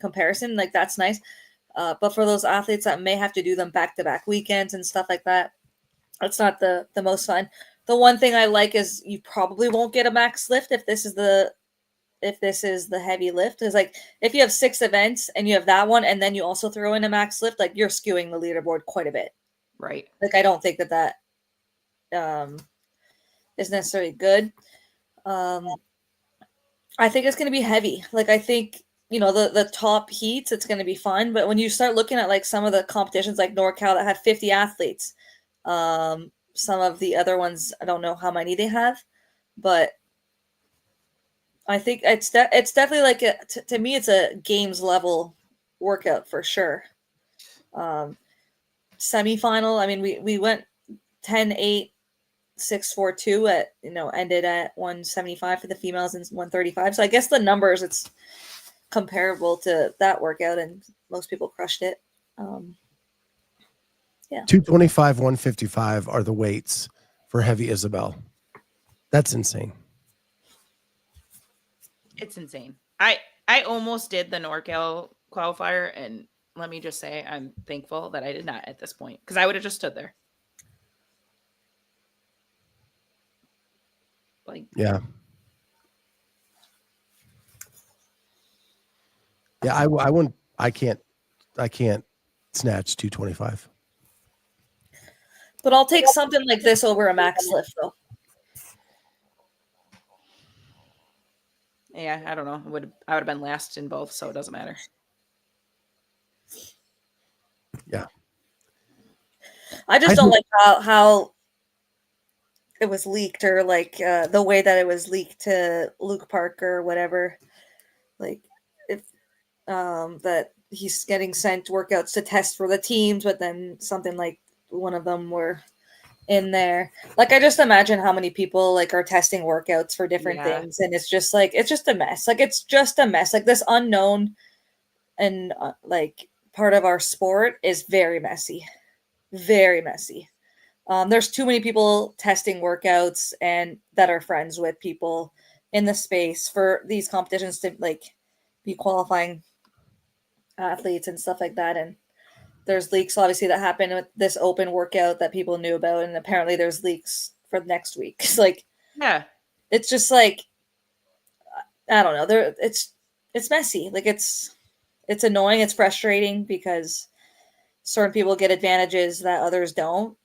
comparison, like that's nice. But for those athletes that may have to do them back-to-back weekends and stuff like that, that's not the most fun. The one thing I like is you probably won't get a max lift if this is the heavy lift. Is like if you have 6 events and you have that one, and then you also throw in a max lift, like you're skewing the leaderboard quite a bit. Right. Like I don't think that is necessarily good. I think it's going to be heavy. Like I think, the top heats, it's going to be fun. But when you start looking at like some of the competitions like NorCal that have 50 athletes, some of the other ones, I don't know how many they have, but I think it's definitely like to me, it's a games level workout for sure. Semifinal. I mean, we went 10-8, 6-4-2 at, ended at 175 for the females and 135. So I guess the numbers, it's comparable to that workout, and most people crushed it. Yeah. 225, 155 are the weights for Heavy Isabel. That's insane. It's insane. I almost did the NorCal qualifier, and let me just say I'm thankful that I did not at this point, because I would have just stood there. Like, Yeah. Yeah, I wouldn't. I can't snatch 225. But I'll take something like this over a max lift, though. yeah, I don't know. I would have been last in both, so it doesn't matter. Yeah. I just don't like how it was leaked, or like the way that it was leaked to Luke Parker or whatever. Like, if that he's getting sent workouts to test for the teams, but then something like one of them were in there. Like, I just imagine how many people like are testing workouts for different things, and it's just a mess. Like, it's just a mess. Like, this unknown and like part of our sport is very messy. Very messy. There's too many people testing workouts and that are friends with people in the space for these competitions to like be qualifying athletes and stuff like that. And there's leaks obviously that happened with this open workout that people knew about, and apparently there's leaks for next week. It's like, yeah, it's just like, I don't know. It's messy. Like, it's annoying. It's frustrating because certain people get advantages that others don't.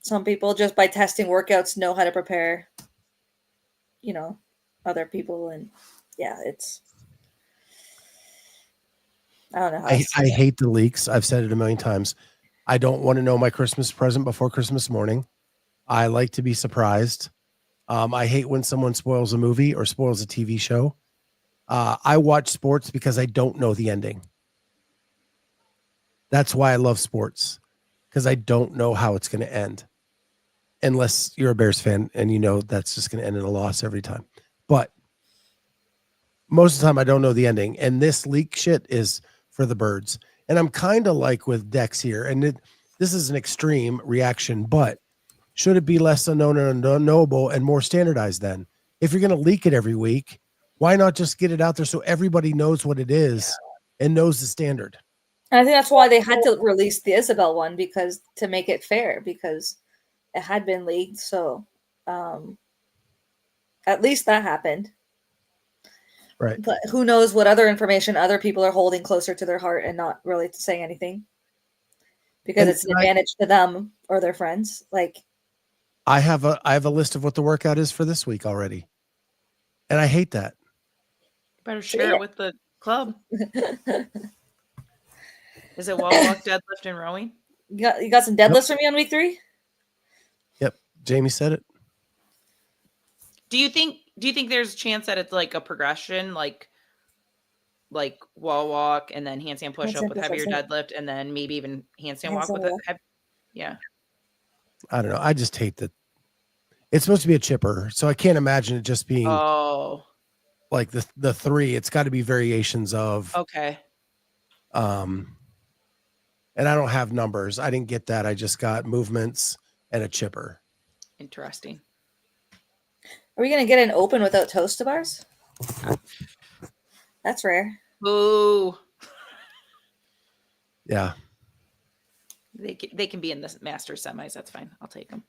Some people just by testing workouts know how to prepare, other people. And yeah, I don't know. I hate the leaks. I've said it a million times. I don't want to know my Christmas present before Christmas morning. I like to be surprised. I hate when someone spoils a movie or spoils a TV show. I watch sports because I don't know the ending. That's why I love sports, because I don't know how it's going to end. Unless you're a Bears fan and you know that's just going to end in a loss every time. But most of the time I don't know the ending. And this leak shit is for the birds. And I'm kind of like with Dex here. And this is an extreme reaction, but should it be less unknown and unknowable and more standardized then? If you're going to leak it every week, why not just get it out there so everybody knows what it is and knows the standard? And I think that's why they had to release the Isabel one, because to make it fair, because it had been leaked. So at least that happened. Right. But who knows what other information other people are holding closer to their heart and not really saying anything, because it's an advantage to them or their friends. Like, I have a list of what the workout is for this week already. And I hate that. You better share it with the club. Is it wall walk, deadlift, and rowing? You got some deadlifts for me on week 3? Yep. Jamie said it. Do you think there's a chance that it's like a progression, like wall walk and then handstand push up with heavier deadlift, and then maybe even handstand walk with it? Yeah. I don't know. I just hate that. It's supposed to be a chipper, so I can't imagine it just being like the 3. It's got to be variations of. Okay. And I don't have numbers. I didn't get that. I just got movements and a chipper. Interesting. Are we going to get an open without toast bars? That's rare. Boo. Yeah. They can be in the master semis. That's fine. I'll take them.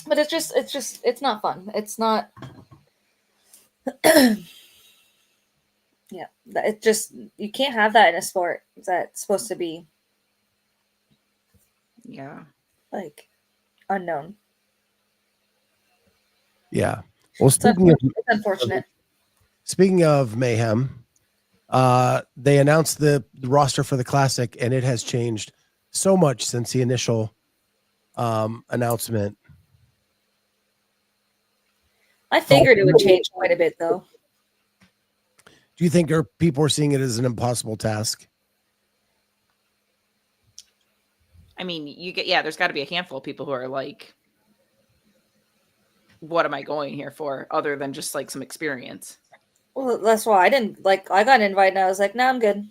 But it's not fun. It's not. Yeah. It just, you can't have that in a sport that's supposed to be. Yeah. Like, unknown. Yeah. Well, It's unfortunate. Speaking of mayhem, they announced the roster for the Classic, and it has changed so much since the initial announcement. I figured it would change quite a bit, though. Do you think people are seeing it as an impossible task? I mean, there's got to be a handful of people who are like, what am I going here for, other than just like some experience? Well, that's why I got invited and I was like, no, I'm good.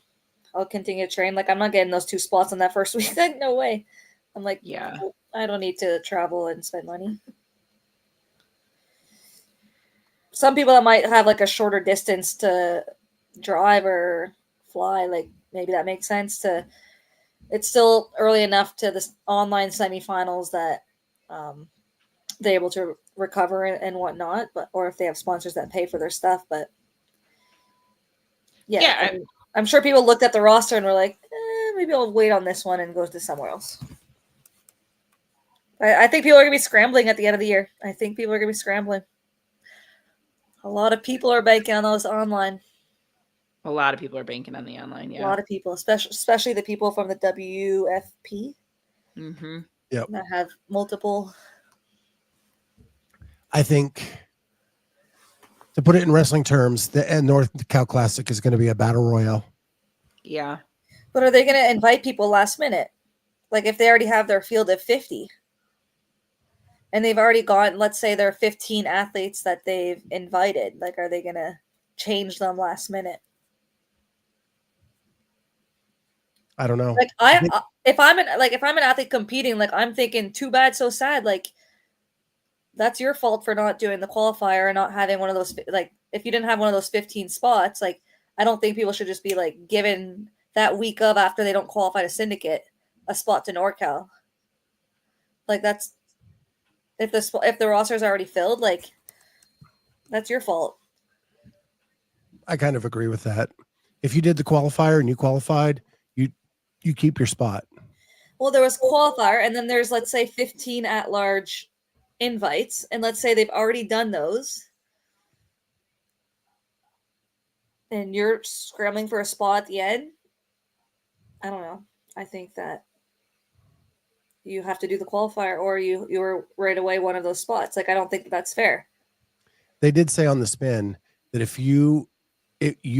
I'll continue to train. Like, I'm not getting those 2 spots on that first week. Like, no way. I'm like, yeah, I don't need to travel and spend money. some people that might have like a shorter distance to drive or fly, like maybe that makes sense to. It's still early enough to the online semifinals that they're able to recover and whatnot, but or if they have sponsors that pay for their stuff. But yeah, I'm sure people looked at the roster and were like, maybe I'll wait on this one and go to somewhere else. I think people are going to be scrambling at the end of the year. I think people are going to be scrambling. A lot of people are banking on those online. A lot of people are banking on the online. Yeah. A lot of people, especially the people from the WFP that have multiple. I think, to put it in wrestling terms, the North Cal Classic is going to be a battle royale. Yeah. But are they going to invite people last minute? Like if they already have their field of 50 and they've already got, let's say there are 15 athletes that they've invited, like are they going to change them last minute? I don't know. Like if I'm an athlete competing, like I'm thinking too bad, so sad. Like that's your fault for not doing the qualifier and not having one of those, like if you didn't have one of those 15 spots, like I don't think people should just be like given that week of after they don't qualify to syndicate a spot to NorCal. Like that's if the roster is already filled, like that's your fault. I kind of agree with that. If you did the qualifier and you qualified, you keep your spot. Well, there was qualifier, and then there's, let's say, 15 at-large invites, and let's say they've already done those, and you're scrambling for a spot at the end. I don't know. I think that you have to do the qualifier, or you're right away one of those spots. Like, I don't think that's fair. They did say on the spin that if you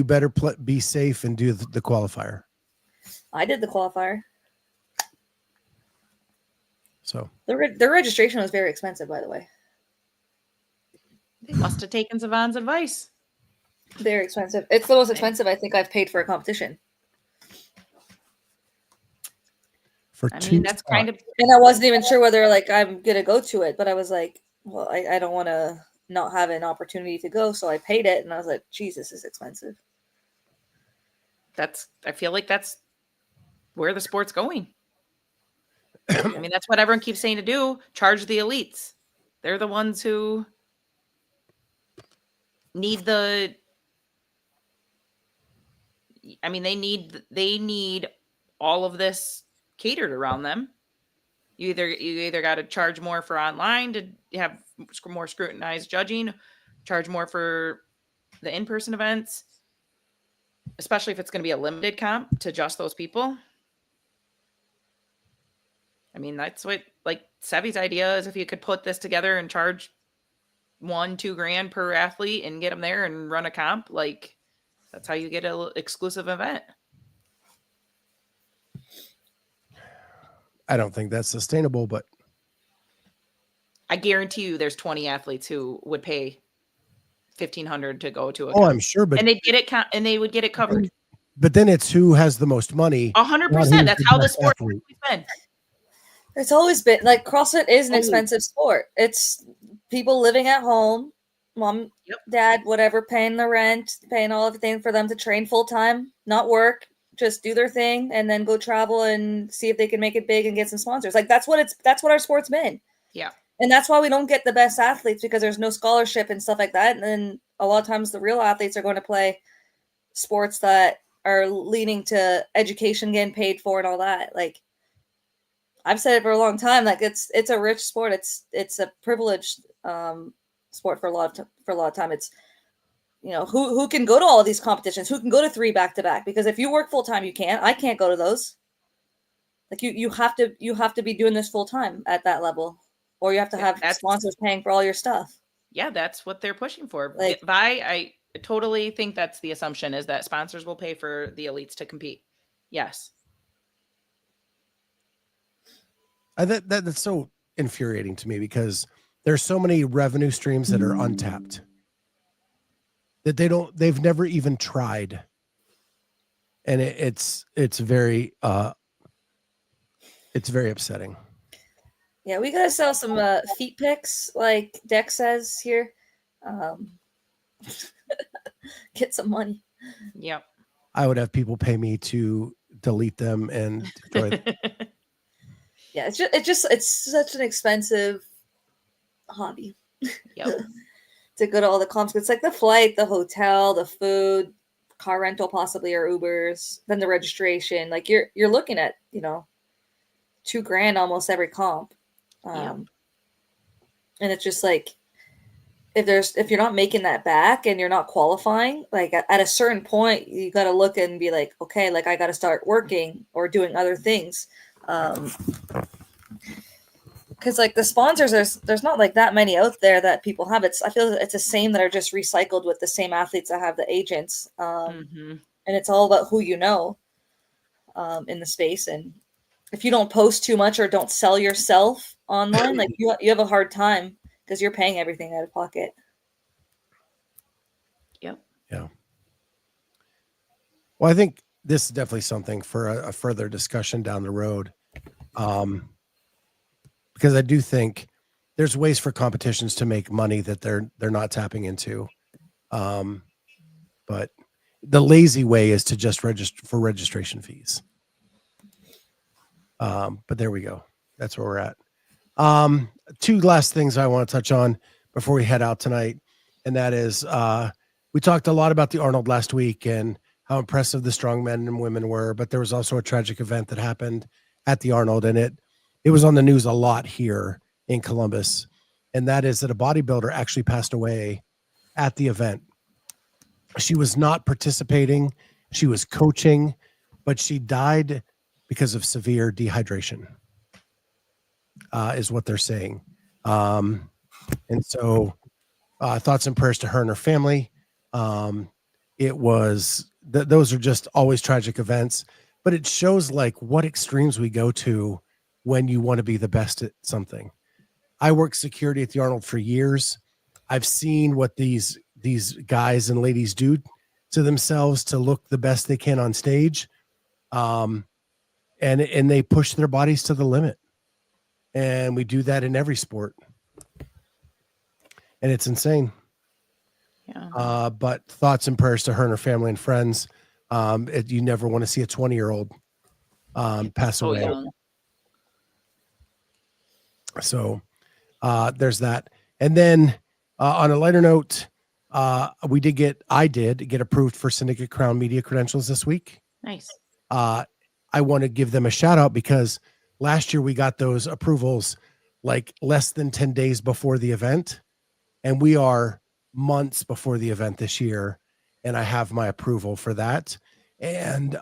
better be safe and do the qualifier. I did the qualifier. So their registration was very expensive, by the way. They must have taken Savon's advice. Very expensive. It's the most expensive I think I've paid for a competition. That's kind of. And I wasn't even sure whether like I'm gonna go to it, but I was like, well, I don't want to not have an opportunity to go, so I paid it, and I was like, Jesus, this is expensive. I feel like that's where the sport's going. I mean, that's what everyone keeps saying to do. Charge the elites. They're the ones who need they need all of this catered around them. You either got to charge more for online to have more scrutinized judging, charge more for the in-person events, especially if it's going to be a limited comp to just those people. I mean, that's what like Sevy's idea is, if you could put this together and charge $1-2 grand per athlete and get them there and run a comp, like that's how you get an exclusive event. I don't think that's sustainable, but I guarantee you there's 20 athletes who would pay $1,500 to go to a comp. I'm sure, but and they would get it covered. But then it's who has the most money. 100%. That's how the sport has been. It's always been like CrossFit is an expensive sport. It's people living at home, mom, dad, whatever, paying the rent, paying all everything for them to train full time, not work, just do their thing, and then go travel and see if they can make it big and get some sponsors. Like that's what our sport's been. Yeah. And that's why we don't get the best athletes, because there's no scholarship and stuff like that. And then a lot of times the real athletes are going to play sports that are leaning to education, getting paid for and all that. Like I've said it for a long time, like it's a rich sport. It's a privileged sport for a lot of time. It's, you know, who can go to all of these competitions, who can go to 3 back-to-back, because if you work full time, you can't. I can't go to those. Like you have to be doing this full time at that level, or you have to have sponsors paying for all your stuff. Yeah, that's what they're pushing for. Like, I totally think that's the assumption, is that sponsors will pay for the elites to compete. Yes. That's so infuriating to me, because there's so many revenue streams that are untapped that they've never even tried. And it's very upsetting. Yeah, we gotta sell some feet pics, like Dex says here. Get some money. Yep. I would have people pay me to delete them and destroy them. Yeah, it's such an expensive hobby. Yep. To go to all the comps. It's like the flight, the hotel, the food, car rental possibly, or Ubers, then the registration. Like you're looking at, $2,000 almost every comp. Yep. And it's just like if you're not making that back and you're not qualifying, like at a certain point, you got to look and be like, okay, like I got to start working or doing other things. Because like the sponsors, there's not like that many out there that people have. I feel it's the same that are just recycled with the same athletes that have the agents. And it's all about who you know in the space. And if you don't post too much or don't sell yourself online, like you have a hard time because you're paying everything out of pocket. Yep. Yeah. Well, I think this is definitely something for a further discussion down the road. Because I do think there's ways for competitions to make money that they're not tapping into. But the lazy way is to just register for registration fees. But there we go. That's where we're at. Two last things I want to touch on before we head out tonight. And that is, we talked a lot about the Arnold last week and how impressive the strong men and women were, but there was also a tragic event that happened at the Arnold, and it was on the news a lot here in Columbus. And that is that a bodybuilder actually passed away at the event. She was not participating. She was coaching, but she died because of severe dehydration, is what they're saying. And so thoughts and prayers to her and her family. It was, those are just always tragic events, but it shows like what extremes we go to when you want to be the best at something. I worked security at the Arnold for years. I've seen what these guys and ladies do to themselves to look the best they can on stage. And they push their bodies to the limit. And we do that in every sport. And it's insane. Yeah. But thoughts and prayers to her and her family and friends. You never want to see a 20-year-old pass away. Young. So there's that. And then on a lighter note, I did get approved for Syndicate Crown Media credentials this week. Nice. I want to give them a shout out because last year we got those approvals like less than 10 days before the event. And we are months before the event this year. And I have my approval for that. And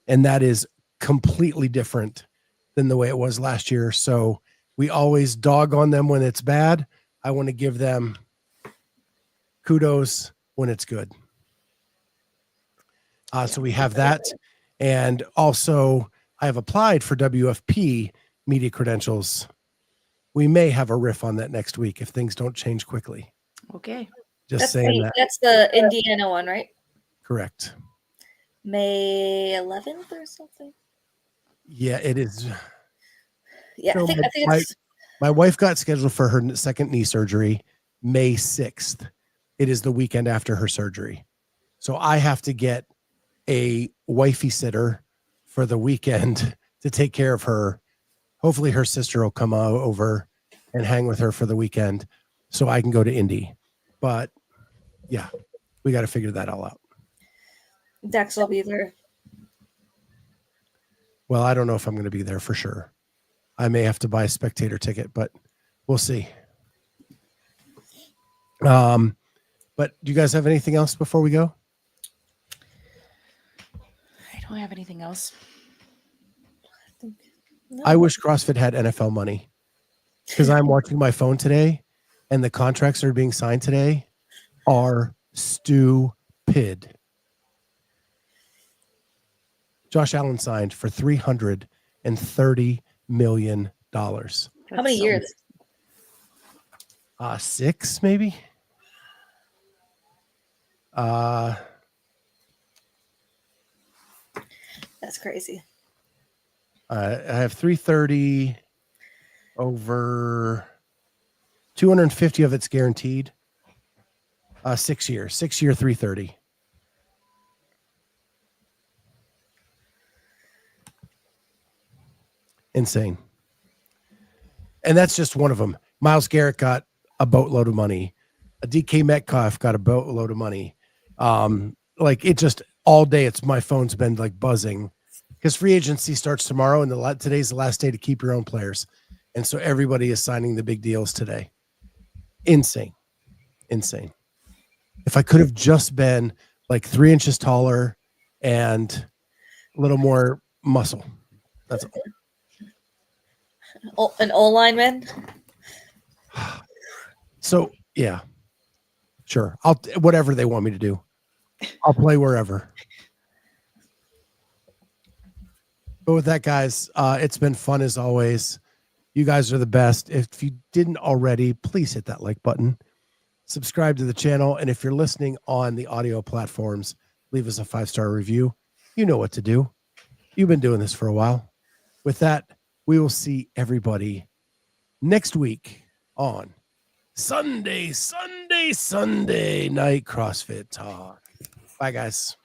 that is completely different than the way it was last year. So we always dog on them when it's bad. I want to give them kudos when it's good. So we have that. And also I have applied for WFP media credentials. We may have a riff on that next week if things don't change quickly. Okay. Just saying that. That's the Indiana one, right? Correct. May 11th or something. Yeah, it is. Yeah, So I think it's my wife got scheduled for her second knee surgery May 6th. It is the weekend after her surgery. So I have to get a wifey sitter for the weekend to take care of her. Hopefully her sister will come over and hang with her for the weekend so I can go to Indy. But yeah, we got to figure that all out. Dex will be there. Well, I don't know if I'm going to be there for sure. I may have to buy a spectator ticket, but we'll see. But do you guys have anything else before we go? I don't have anything else. No. I wish CrossFit had NFL money because I'm watching my phone today and the contracts that are being signed today are stupid. Josh Allen signed for $330 million. How many years? 6 maybe. That's crazy. I have 330 over 250 of it's guaranteed. 6 year 330. Insane. And that's just one of them. Myles Garrett got a boatload of money. A DK Metcalf got a boatload of money. Like it just all day, my phone's been like buzzing because free agency starts tomorrow and today's the last day to keep your own players. And so everybody is signing the big deals today. Insane. If I could have just been like 3 inches taller and a little more muscle, that's all. An O-lineman? So yeah, sure. Whatever they want me to do, I'll play wherever. But with that, guys, it's been fun as always. You guys are the best. If you didn't already, please hit that like button. Subscribe to the channel. And if you're listening on the audio platforms, leave us a 5-star review. You know what to do. You've been doing this for a while. With that, we will see everybody next week on Sunday Night CrossFit Talk. Bye, guys.